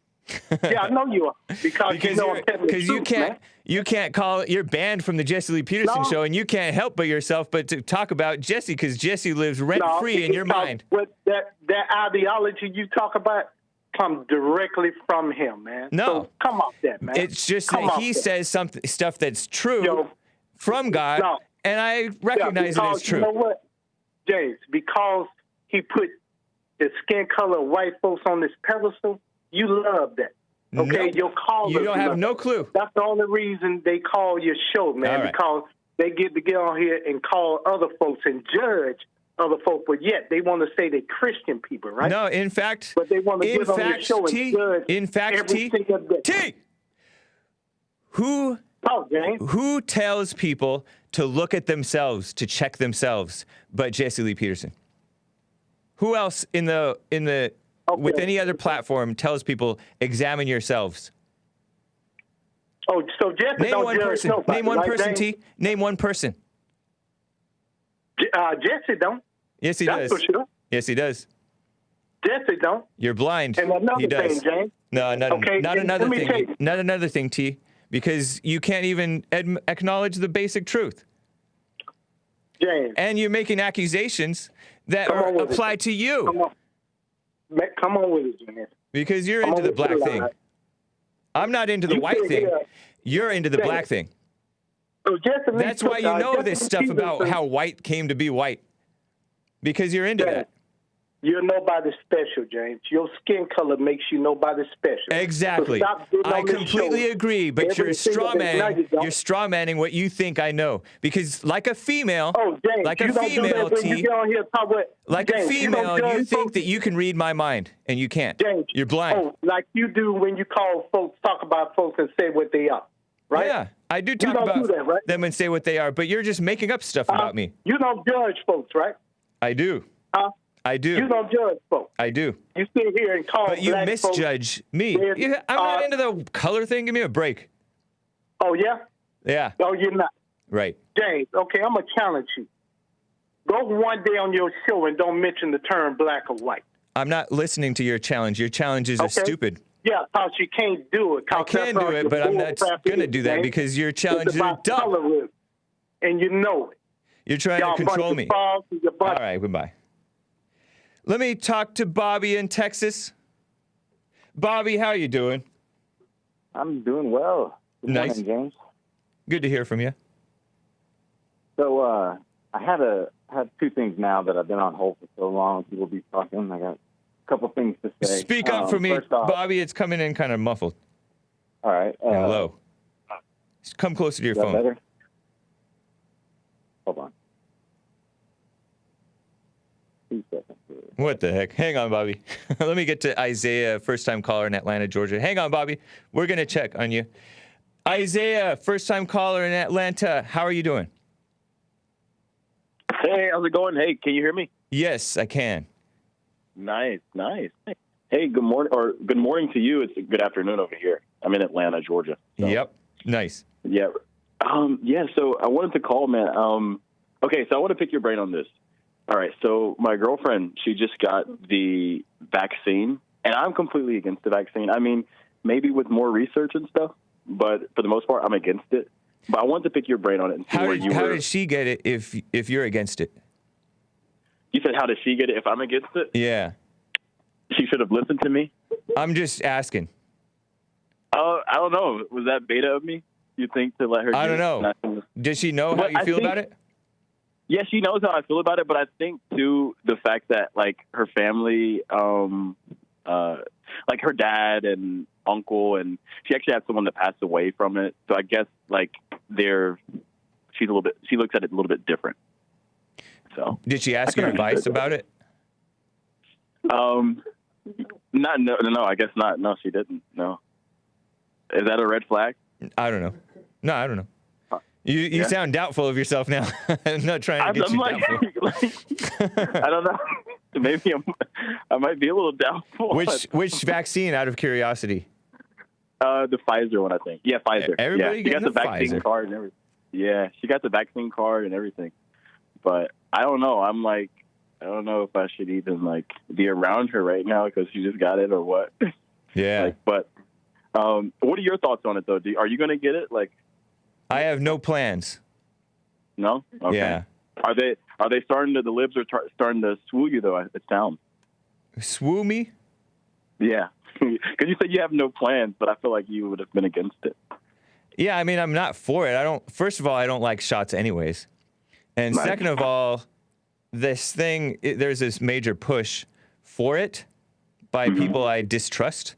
Yeah, I know you are because you know I'm telling the truth, you can't call it. You're banned from the Jesse Lee Peterson show, and you can't help but yourself but to talk about Jesse because Jesse lives rent free in your mind. What that ideology you talk about comes directly from him, man. No, so come off that, man. It's just that he says stuff that's true from God, and I recognize it as true. You know what, James? Because he put the skin color of white folks on this pedestal. You love that. Okay, nope. Your callers. You don't have no clue. That's the only reason they call your show, man, because they get to get on here and call other folks and judge other folks, but yet they want to say they're Christian people, right? No, in fact, but they want to get on your show and judge every single day. Who tells people to look at themselves, to check themselves, but Jesse Lee Peterson? Who else in the with any other platform tells people examine yourselves? Oh, so Jesse name one person. Name one person, T. Name one person. Jesse don't. Yes, he does. For sure. Yes, he does. Jesse don't. You're blind. And another he does. thing, James. No, not another thing. Not another thing, T. Because you can't even acknowledge the basic truth. James. And you're making accusations that apply to you. Come on with it, James. Because you're into the black thing. I'm not into the white thing. You're into the black thing. That's why you know this stuff about how white came to be white. Because you're into that. You're nobody special, James. Your skin color makes you nobody special. Exactly. So I completely agree, but you're straw manning what you think I know. Because like a female, you think that you can read my mind, and you can't. James, you're blind. Oh, like you do when you talk about folks and say what they are, right? Yeah, I do talk about them and say what they are, but you're just making up stuff about me. You don't judge folks, right? I do. I do. You don't judge folks. I do. You sit here and call but you misjudge me. I'm not into the color thing. Give me a break. Oh, yeah? Yeah. Oh, you're not? Right. James, okay, I'm going to challenge you. Go one day on your show and don't mention the term black or white. I'm not listening to your challenge. Your challenges are stupid. Yeah, because you can't do it. I can do it, but I'm not going to do that because your challenges are dumb. Colorism, and you know it. You're trying to control me. All right, goodbye. Let me talk to Bobby in Texas. Bobby, how you doing? I'm doing well. Good morning, James. Good to hear from you. So I have two things now that I've been on hold for so long. People be talking. I got a couple things to say. Speak up for me, first off, Bobby. It's coming in kind of muffled. All right. And low. Just come closer to your phone. Better? Hold on. 2 seconds. What the heck? Hang on, Bobby. Let me get to Isaiah, first-time caller in Atlanta, Georgia. Hang on, Bobby. We're going to check on you. Isaiah, first-time caller in Atlanta. How are you doing? Hey, how's it going? Hey, can you hear me? Yes, I can. Nice. Hey, good morning, or good morning to you. It's a good afternoon over here. I'm in Atlanta, Georgia. So. Yep. Nice. Yeah. So I wanted to call, man. Okay, so I want to pick your brain on this. All right, so my girlfriend, she just got the vaccine, and I'm completely against the vaccine. I mean, maybe with more research and stuff, but for the most part, I'm against it. But I wanted to pick your brain on it and see where you were. How did she get it if you're against it? You said, how did she get it if I'm against it? Yeah. She should have listened to me? I'm just asking. I don't know. Was that beta of me? You think to let her I don't know. Does she know how you feel about it? Yeah, she knows how I feel about it, but I think, too, the fact that, like, her family, like her dad and uncle, and she actually had someone that passed away from it. So I guess, like, she looks at it a little bit different. So did she ask your advice about it? No, I guess not. No, she didn't. No. Is that a red flag? I don't know. No, I don't know. You sound doubtful of yourself now. I'm not trying to get you doubtful. I don't know. Maybe I might be a little doubtful. Which vaccine, out of curiosity? The Pfizer one, I think. Yeah, Pfizer. Everybody she got the vaccine Pfizer card and everything. Yeah, she got the vaccine card and everything. But I don't know. I don't know if I should even be around her right now because she just got it or what. Yeah. But what are your thoughts on it though? Are you going to get it? I have no plans. No? Okay. Yeah. Are they starting to, the libs are starting to swoo you though? It sounds. Swoo me? Yeah. Because you said you have no plans, but I feel like you would have been against it. Yeah, I mean, I'm not for it. First of all, I don't like shots anyways. And second of all, there's this major push for it by people I distrust.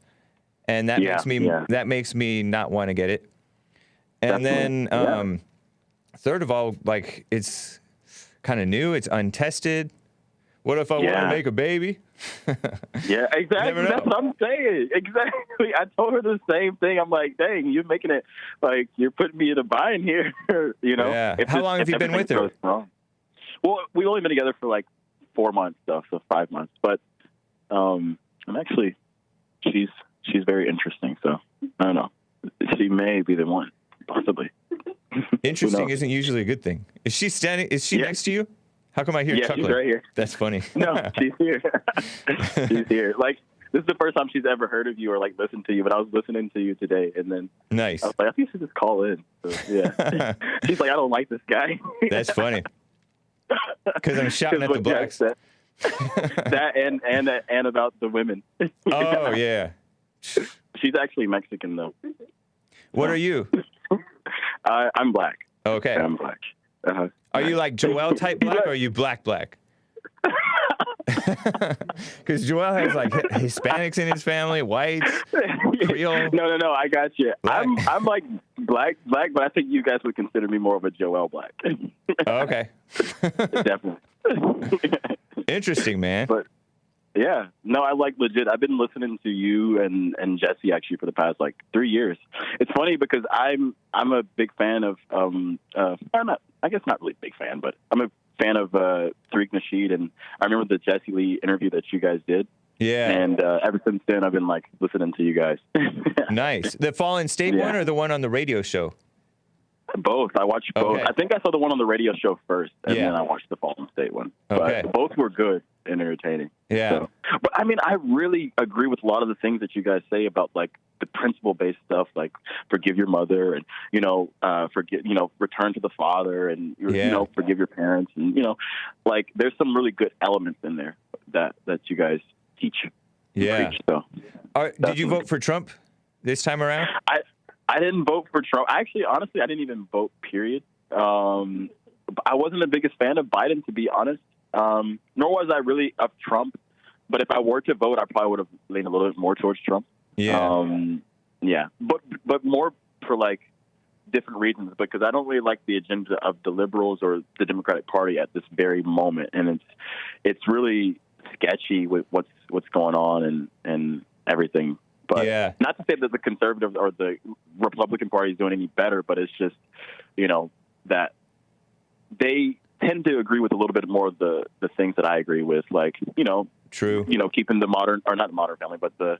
And that makes me not want to get it. And then, third of all, it's kind of new. It's untested. What if I want to make a baby? Yeah, exactly. That's what I'm saying. Exactly. I told her the same thing. I'm like, dang, you're making it you're putting me in a bind here. You know? Yeah. How long have you been with her? Well, we've only been together for 4 months, so 5 months. But I'm actually, she's very interesting. So I don't know. She may be the one. Possibly. Interesting isn't usually a good thing. Is she next to you? How come I hear chuckling? She's right here. That's funny. No, she's here. She's here. This is the first time she's ever heard of you or listened to you, but I was listening to you today, and then nice. I was like, I think she should just call in. So, yeah. She's like, I don't like this guy. That's funny. Because I'm shouting at the blacks. That and about the women. Oh yeah. She's actually Mexican though. What are you? I'm black. Okay. I'm black. Uh-huh. Are you like Joel type black, or are you black? Because Joel has Hispanics in his family, whites, Creole. No. I got you. Black. I'm like black, but I think you guys would consider me more of a Joel black. Oh, okay. Definitely. Interesting, man. But yeah, no, I legit. I've been listening to you and Jesse actually for the past 3 years. It's funny because I'm a big fan of I guess not really big fan, but I'm a fan of Tariq Nasheed, and I remember the Jesse Lee interview that you guys did. Yeah. And ever since then, I've been listening to you guys. Nice. The Fallen State one or the one on the radio show? Both. I watched both. Okay. I think I saw the one on the radio show first, and then I watched the Fallen State one. Okay. But both were good and entertaining. Yeah. So, but I mean, I really agree with a lot of the things that you guys say about the principle-based stuff, forgive your mother and return to the father and forgive your parents, and there's some really good elements in there that you guys teach. Yeah. Preach, so did you vote for Trump this time around? I didn't vote for Trump. Actually, honestly, I didn't even vote. Period. I wasn't the biggest fan of Biden, to be honest. Nor was I really of Trump. But if I were to vote, I probably would have leaned a little bit more towards Trump. Yeah. Yeah. But more for like different reasons, because I don't really like the agenda of the liberals or the Democratic Party at this very moment, and it's really sketchy with what's going on and everything. But not to say that the conservative or the Republican Party is doing any better, but it's just, that they tend to agree with a little bit more of the things that I agree with, like, true, keeping the modern, or not the modern family, but the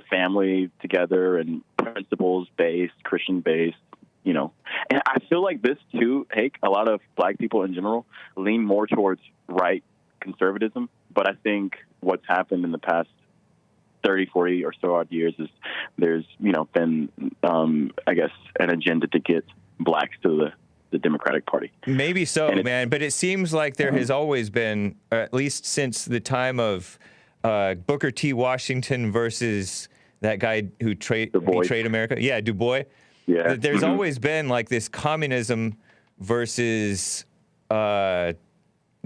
family together and principles based, Christian based, and I feel like this too, Hake, a lot of black people in general lean more towards right conservatism, but I think what's happened in the past 30, 40 or so odd years is there's, been, I guess, an agenda to get blacks to the Democratic Party. Maybe so, man, but it seems like there has always been, at least since the time of Booker T. Washington versus that guy who betrayed America. Yeah, Du Bois. Yeah. There's always been like this communism versus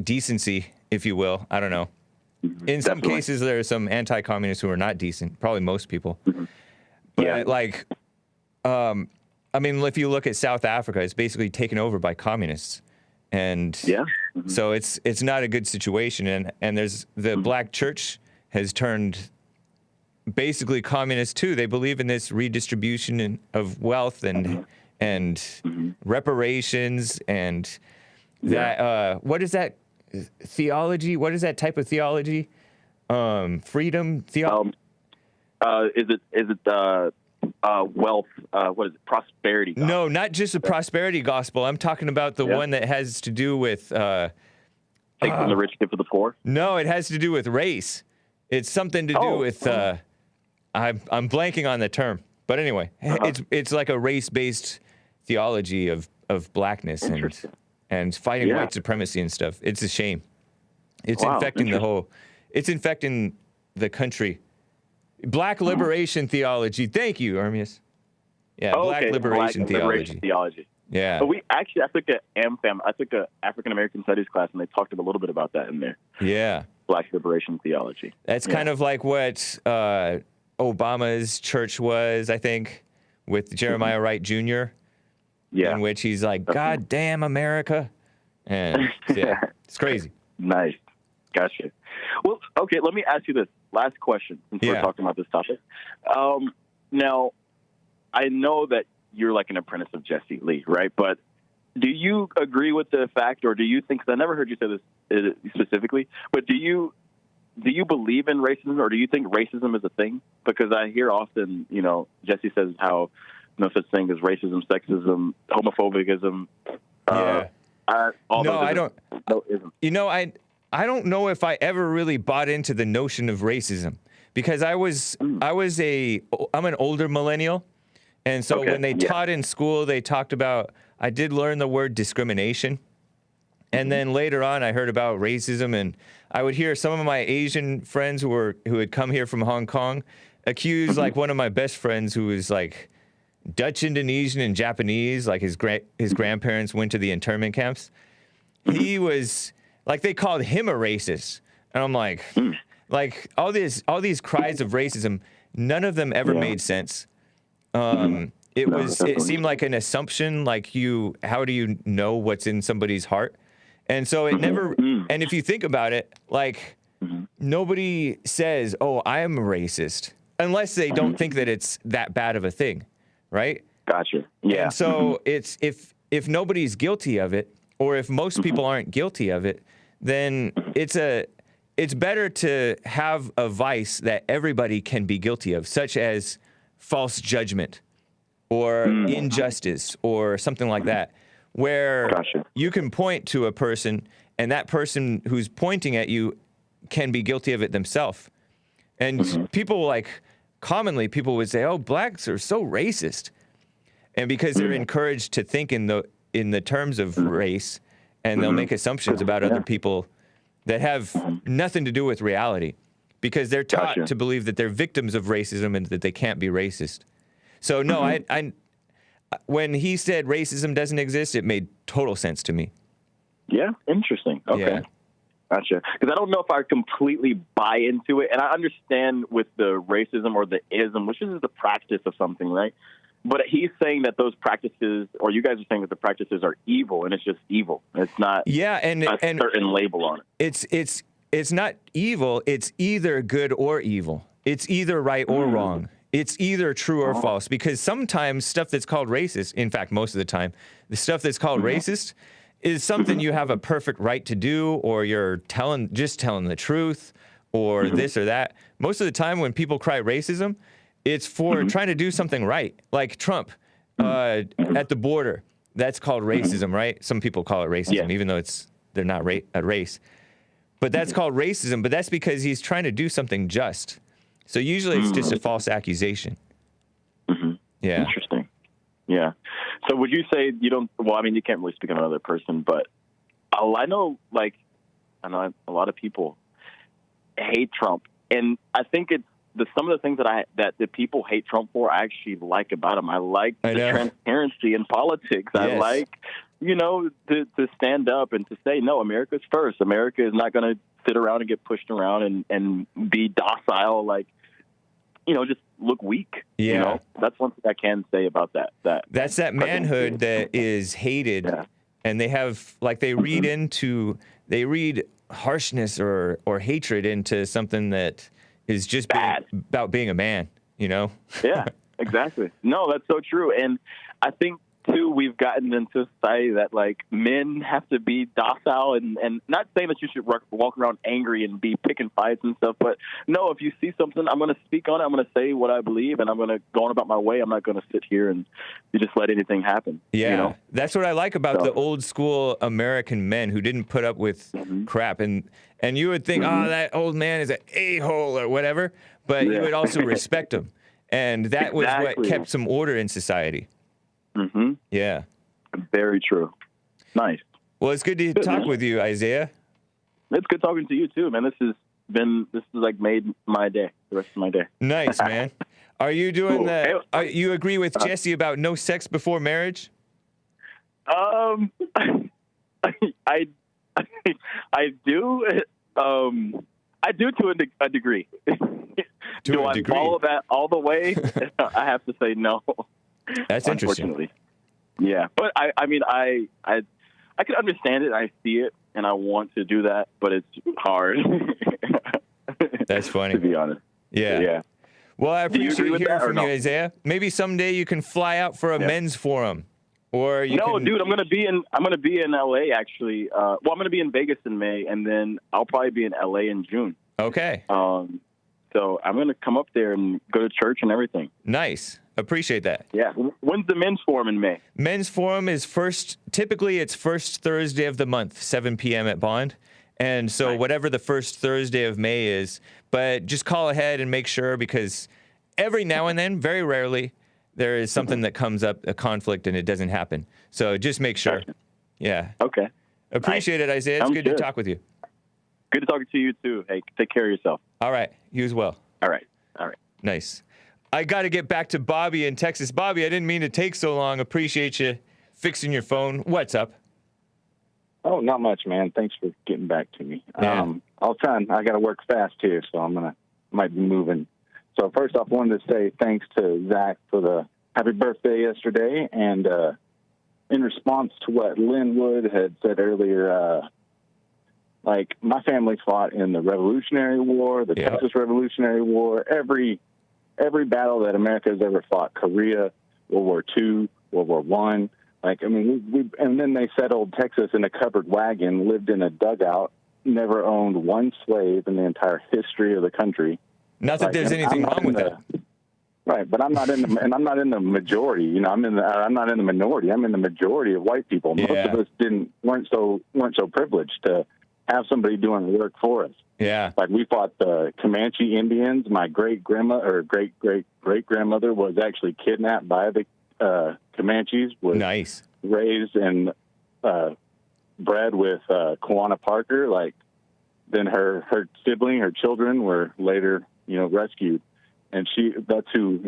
decency, if you will. I don't know. In some cases, there are some anti-communists who are not decent. Probably most people. But if you look at South Africa, it's basically taken over by communists, and so it's not a good situation. And there's the black church has turned basically communist too. They believe in this redistribution of wealth and reparations and that. What is that theology? What is that type of theology? Freedom theology. Is it wealth? What is it? Prosperity gospel? No, not just the prosperity gospel. I'm talking about the one that has to do with take from the rich, give to the poor. No, it has to do with race. It's something to do with. I'm blanking on the term, but anyway, it's like a race-based theology of blackness and fighting white supremacy and stuff. It's a shame. It's infecting the whole. It's infecting the country. Black liberation theology. Thank you, Armias. Yeah, black liberation theology. Yeah. But I took an AmFam. I took a African American Studies class, and they talked a little bit about that in there. Yeah. Black liberation theology. That's kind of like what Obama's church was, I think, with Jeremiah Wright Jr. Yeah. In which he's like, God damn America. And it's crazy. Nice. Gotcha. Well, okay, let me ask you this last question since we're talking about this topic. Now, I know that you're like an apprentice of Jesse Lee, right? But do you agree with the fact, or do you think, because I never heard you say this specifically, but do you believe in racism, or do you think racism is a thing? Because I hear often, Jesse says how no such thing as racism, sexism, homophobicism. I don't. I don't know if I ever really bought into the notion of racism, because I'm an older millennial, and so when they taught in school, they talked about, I did learn the word discrimination, and then later on I heard about racism, and I would hear some of my Asian friends who had come here from Hong Kong accuse like one of my best friends who was like Dutch, Indonesian, and Japanese, like his grandparents went to the internment camps. He was like, they called him a racist, and I'm like all these cries of racism, none of them ever made sense. It seemed like an assumption, like how do you know what's in somebody's heart? And so it never, and if you think about it, like nobody says, oh, I am a racist, unless they don't think that it's that bad of a thing, right? Gotcha. Yeah. And so it's, if nobody's guilty of it, or if most people aren't guilty of it, then it's better to have a vice that everybody can be guilty of, such as false judgment or injustice or something like that, where you can point to a person and that person who's pointing at you can be guilty of it themselves. And people commonly people would say, oh, blacks are so racist. And because they're encouraged to think in the terms of race, and they'll make assumptions about other people that have nothing to do with reality, because they're taught to believe that they're victims of racism and that they can't be racist. So no, when he said racism doesn't exist, it made total sense to me. Yeah, interesting. Okay. Yeah. Gotcha. Because I don't know if I completely buy into it. And I understand with the racism or the ism, which is the practice of something, right? But he's saying that those practices, or you guys are saying that the practices are evil, and it's just evil. It's not a certain label on it. It's not evil. It's either good or evil. It's either right or wrong. It's either true or false. Because sometimes stuff that's called racist, in fact, most of the time, the stuff that's called racist is something you have a perfect right to do, or you're just telling the truth, or this or that. Most of the time when people cry racism, it's for trying to do something right. Like Trump at the border. That's called racism, right? Some people call it racism, even though they're not a race. But that's called racism, but that's because he's trying to do something just. So usually it's just a false accusation. Yeah. Interesting. Yeah. So would you say you don't, well, I mean, you can't really speak on another person, but I know a lot of people hate Trump. And I think it's some of the things that the people hate Trump for, I actually like about him. I like the transparency in politics. Yes. I like, to stand up and to say, no, America's first. America is not going to sit around and get pushed around and be docile, just look weak. Yeah. That's one thing I can say about that. That's that manhood that is hated, and they have they read harshness or hatred into something that is just about being a man. Yeah, exactly. No, that's so true. And I think too, we've gotten into a society that men have to be docile and not saying that you should walk around angry and be picking fights and stuff, but no, if you see something, I'm going to speak on it. I'm going to say what I believe, and I'm going to go on about my way. I'm not going to sit here and just let anything happen. Yeah, that's what I like about the old school American men who didn't put up with crap. And you would think, that old man is an a-hole or whatever, but you would also respect him. And that was what kept some order in society. Yeah. Very true. Nice. Well, it's good to talk with you, Isaiah. It's good talking to you too, man. This has made my day, the rest of my day. Nice, man. Are you doing you agree with Jesse about no sex before marriage? I do. I do to a degree. Do I follow that all the way? I have to say no. That's interesting. Yeah, but I can understand it. I see it, and I want to do that, but it's hard. That's funny. To be honest. Yeah. Well, I appreciate hearing from you, Isaiah. Maybe someday you can fly out for a men's forum, or dude, I'm gonna be in LA actually. I'm gonna be in Vegas in May, and then I'll probably be in LA in June. Okay. So I'm gonna come up there and go to church and everything. Nice. Appreciate that. Yeah. When's the men's forum in May? Men's forum is typically it's first Thursday of the month, 7 p.m. at Bond. And so whatever the first Thursday of May is, but just call ahead and make sure, because every now and then, very rarely, there is something that comes up, a conflict, and it doesn't happen. So just make sure. Gotcha. Yeah. Okay. Appreciate it, Isaiah. It's good to talk with you. Good to talk to you too. Hey, take care of yourself. All right. You as well. All right. Nice. I got to get back to Bobby in Texas. Bobby, I didn't mean to take so long. Appreciate you fixing your phone. What's up? Oh, not much, man. Thanks for getting back to me. Yeah. I'll try and I got to work fast here, so might be moving. So first off, I wanted to say thanks to Zach for the happy birthday yesterday. And in response to what Linwood had said earlier, my family fought in the Revolutionary War, the Texas Revolutionary War, every battle that America has ever fought, Korea, World War II, World War I. And then they settled Texas in a covered wagon, lived in a dugout, never owned one slave in the entire history of the country. Not that there's anything wrong with that. Right, but I'm not in the majority. I'm not in the minority. I'm in the majority of white people. Most of us weren't so privileged to have somebody doing the work for us. Yeah. We fought the Comanche Indians. My great grandmother was actually kidnapped by the Comanches. Was raised and bred with Kawana Parker. Then her sibling, her children were later, rescued. and that's who,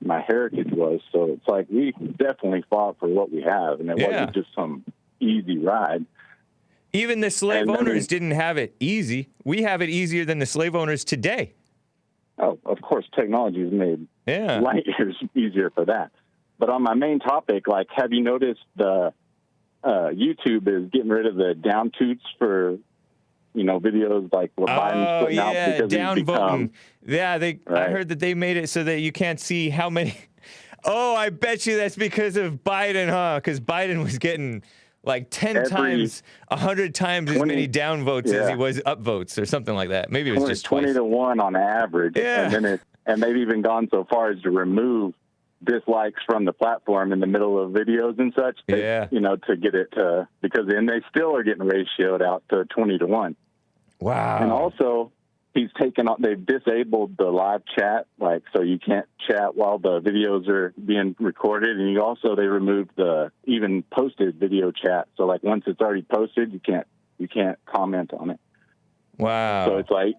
my heritage was. So it's like we definitely fought for what we have, and it wasn't just some easy ride. Even the slave owners didn't have it easy. We have it easier than the slave owners today. Oh, of course, technology has made light years easier for that. But on my main topic, like, have you noticed the YouTube is getting rid of the down toots for, videos like what Biden's putting out because down voting. Yeah, I heard that they made it so that you can't see how many. Oh, I bet you that's because of Biden, huh? Because Biden was getting like 10 times, 100 times 20, as many down votes as he was up votes or something like that. Maybe it was just 20 twice. to 1 on average. Yeah. And they've even gone so far as to remove dislikes from the platform in the middle of videos and such. To get it to, because then they still are getting ratioed out to 20 to 1. Wow. And also, they've disabled the live chat, like, so you can't chat while the videos are being recorded. And they removed the even posted video chat. So like once it's already posted, you can't comment on it. Wow. So it's like,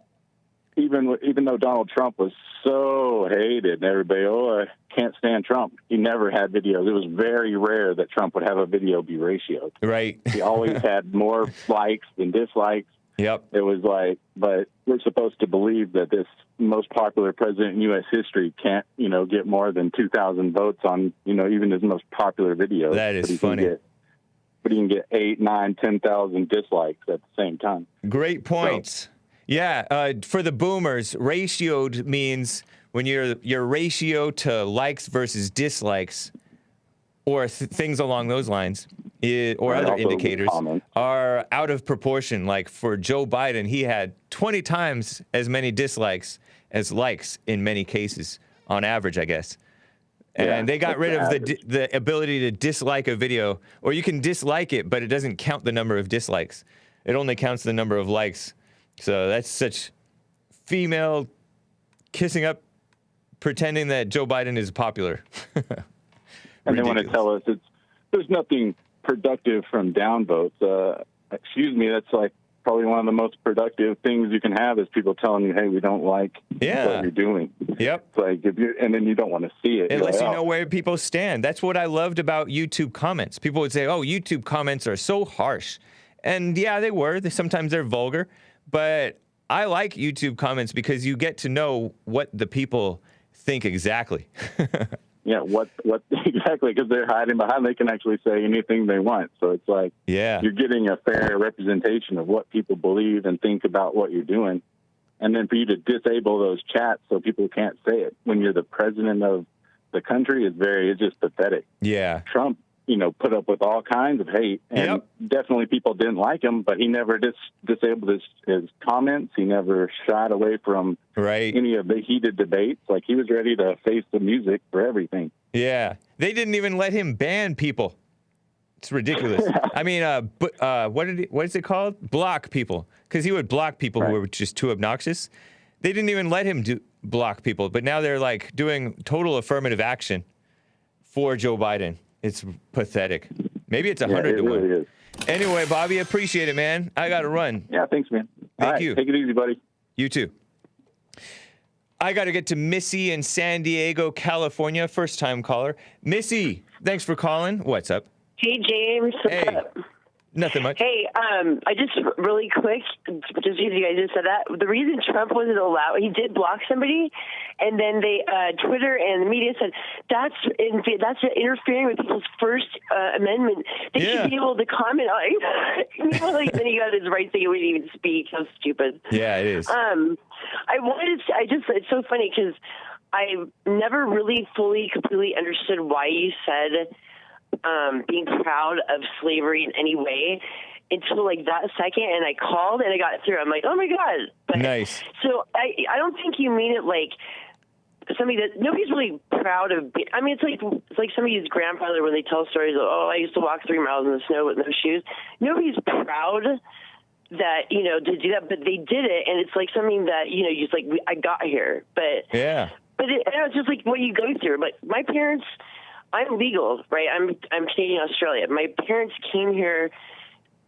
even though Donald Trump was so hated and everybody, I can't stand Trump, he never had videos. It was very rare that Trump would have a video be ratioed. Right. He always had more likes than dislikes. Yep. It was like, but we're supposed to believe that this most popular president in U.S. history can't, get more than 2,000 votes on, even his most popular videos. That is funny. But he can get 8, 9, 10,000 dislikes at the same time. Great points. So, yeah, for the boomers, ratioed means when your ratio to likes versus dislikes, or things along those lines, or other indicators, are out of proportion. Like for Joe Biden, he had 20 times as many dislikes as likes in many cases, on average, I guess. And they got rid of the ability to dislike a video, or you can dislike it, but it doesn't count the number of dislikes. It only counts the number of likes. So that's such female kissing up, pretending that Joe Biden is popular. And they want to tell us there's nothing productive from downvotes. Excuse me, that's like probably one of the most productive things you can have is people telling you, hey, we don't like what you're doing. Yep. It's like and then you don't want to see it. It lets you know where people stand. That's what I loved about YouTube comments. People would say, oh, YouTube comments are so harsh. And yeah, they were. Sometimes they're vulgar. But I like YouTube comments because you get to know what the people think exactly. Yeah, what exactly, because they're hiding behind. They can actually say anything they want. So it's like you're getting a fair representation of what people believe and think about what you're doing. And then for you to disable those chats so people can't say it when you're the president of the country it's just pathetic. Yeah. Trump, put up with all kinds of hate, and definitely people didn't like him, but he never disabled his comments. He never shied away from any of the heated debates. Like, he was ready to face the music for everything. Yeah. They didn't even let him ban people. It's ridiculous. I mean, what is it called? Block people. Because he would block people who were just too obnoxious. They didn't even let him block people, but now they're like doing total affirmative action for Joe Biden. It's pathetic. Maybe it's 100 to 1. Really is. Anyway, Bobby, appreciate it, man. I got to run. Yeah, thanks, man. Thank you. Take it easy, buddy. You too. I got to get to Missy in San Diego, California. First-time caller. Missy, thanks for calling. What's up? Hey, James. What's up? Nothing much. Hey, I just really quick, just because you guys just said that, the reason Trump wasn't allowed, he did block somebody, and then they, Twitter and the media said that's interfering with people's First Amendment. They should be able to comment on it. Then he got his rights, so he wouldn't even speak. How stupid. Yeah, it is. It's so funny because I never really completely understood why you said being proud of slavery in any way until like that second, and I called and I got through. I'm like, oh my God. But, nice. So I don't think you mean it like somebody that nobody's really proud of. I mean, it's like somebody's grandfather when they tell stories of, oh, I used to walk 3 miles in the snow with no shoes. Nobody's proud that, to do that, but they did it, and it's like something that, just like, I got here. But it's just like what you go through. Like my parents, I'm legal, right? I'm Canadian, Australia. My parents came here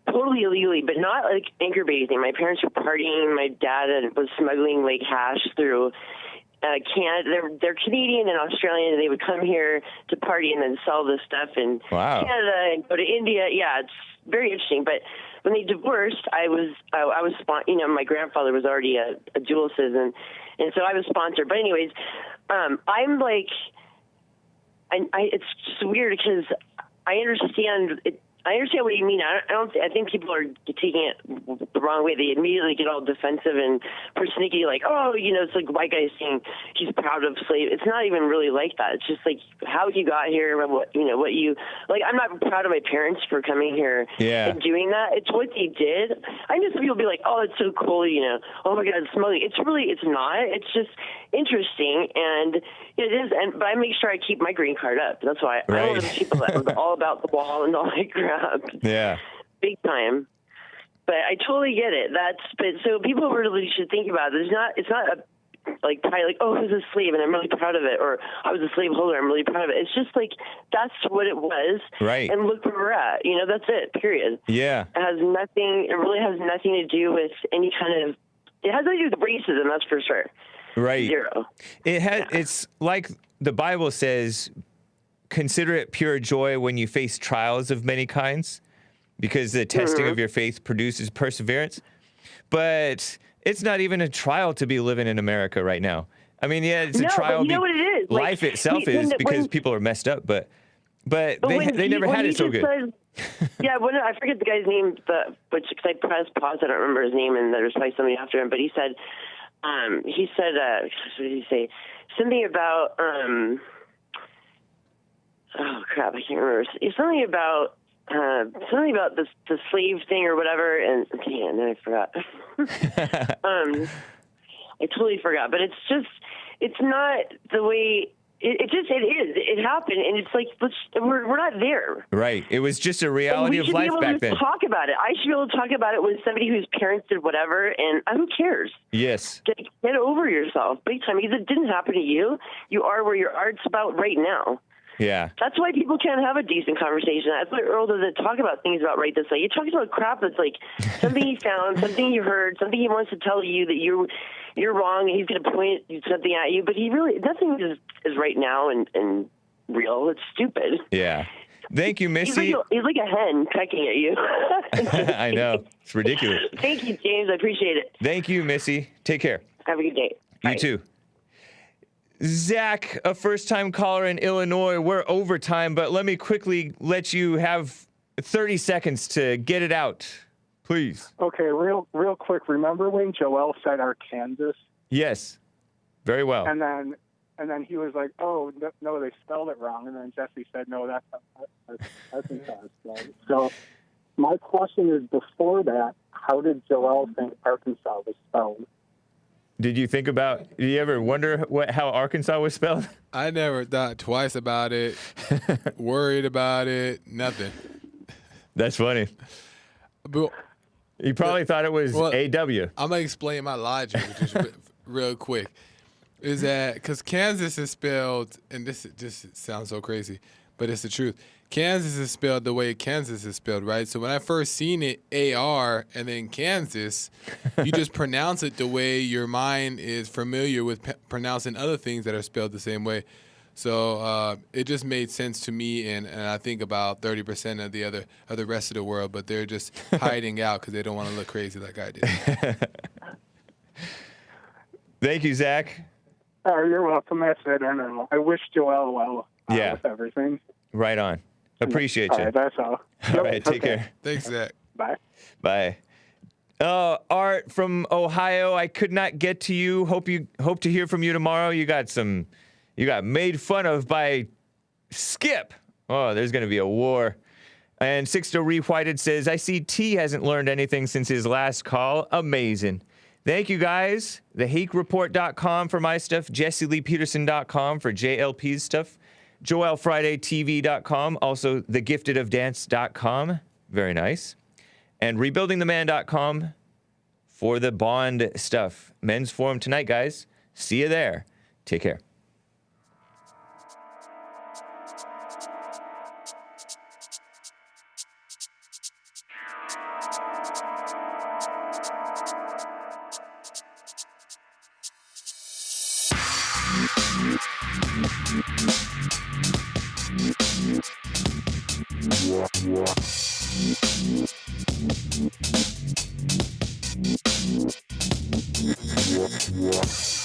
totally illegally, but not like anchor basing. My parents were partying. My dad was smuggling like hash through Canada. They're Canadian and Australian, and they would come here to party and then sell this stuff in Canada and go to India. Yeah, it's very interesting. But when they divorced, I was my grandfather was already a dual citizen, and so I was sponsored. But anyways, I'm like, it's just weird because I understand it. I understand what you mean. I think people are taking it the wrong way. They immediately get all defensive and persnickety, like, oh, it's like white guy saying he's proud of slave. It's not even really like that. It's just like how you got here, what you like. I'm not proud of my parents for coming here and doing that. It's what they did. I know some people be like, oh, it's so cool, oh my God, it's smuggling. It's not. It's just interesting, and it is. But I make sure I keep my green card up. That's why I'm one of those people that was all about the wall and all that crap. Yeah. Big time. But I totally get it. So people really should think about it. It's not like probably like, oh, I was a slave and I'm really proud of it, or I was a slave holder, I'm really proud of it. It's just like that's what it was. Right. And look where we're at. That's it. Period. Yeah. It really has nothing to do with any kind of. It has nothing to do with racism. That's for sure. Right. Zero. It's like the Bible says, consider it pure joy when you face trials of many kinds, because the testing of your faith produces perseverance. But it's not even a trial to be living in America right now. I mean, yeah, it's a trial. But you know what it is? Life itself is because people are messed up, but they never had it so good. I forget the guy's name, because I pressed pause. I don't remember his name, and there's probably somebody after him. But he said, what did he say? Something about, oh crap, I can't remember. It's something about the slave thing or whatever. And then I forgot. I totally forgot. But it's not the way. It is. It happened, and it's like we're not there. Right. It was just a reality of life back then. We should be able to talk about it. I should be able to talk about it with somebody whose parents did whatever, and who cares? Yes. Get over yourself, big time, because it didn't happen to you. You are where your art's about right now. Yeah. That's why people can't have a decent conversation. That's why Earl doesn't talk about things about right this way. He talks about crap that's like something he found, something you heard, something he wants to tell you that you're wrong, and he's going to point something at you. But nothing is right now and real. It's stupid. Yeah. Thank you, Missy. He's like a hen pecking at you. I know. It's ridiculous. Thank you, James. I appreciate it. Thank you, Missy. Take care. Have a good day. You too. Zach, a first-time caller in Illinois. We're overtime, but let me quickly let you have 30 seconds to get it out, please. Okay, real quick. Remember when Joel said Arkansas? Yes, very well. And then he was like, "Oh no, they spelled it wrong." And then Jesse said, "No, that's Arkansas." So my question is, before that, how did Joel think Arkansas was spelled? Did you ever wonder how Arkansas was spelled? I never thought twice about it, worried about it, nothing. That's funny. But, you probably thought it was A-W. I'm going to explain my logic just real quick. Is that because Kansas is spelled, and this sounds so crazy, but it's the truth. Kansas is spelled the way Kansas is spelled, right? So when I first seen it, A-R, and then Kansas, you just pronounce it the way your mind is familiar with pronouncing other things that are spelled the same way. So it just made sense to me, and I think about 30% of the rest of the world, but they're just hiding out because they don't want to look crazy like I did. Thank you, Zach. You're welcome. That's it. I don't know. I wish Joel well with everything. Right on. Appreciate you. All right, that's all. All right, take care. Thanks, Zach. Bye. Bye. Art from Ohio, I could not get to you. Hope to hear from you tomorrow. You got made fun of by Skip. Oh, there's going to be a war. And Sixto Rewhited says, I see T hasn't learned anything since his last call. Amazing. Thank you, guys. The HakeReport.com for my stuff. JesseLeePeterson.com for JLP's stuff. JoelFridayTV.com. Also, TheGiftedOfDance.com. Very nice. And RebuildingTheMan.com for the Bond stuff. Men's Forum tonight, guys. See you there. Take care. Report.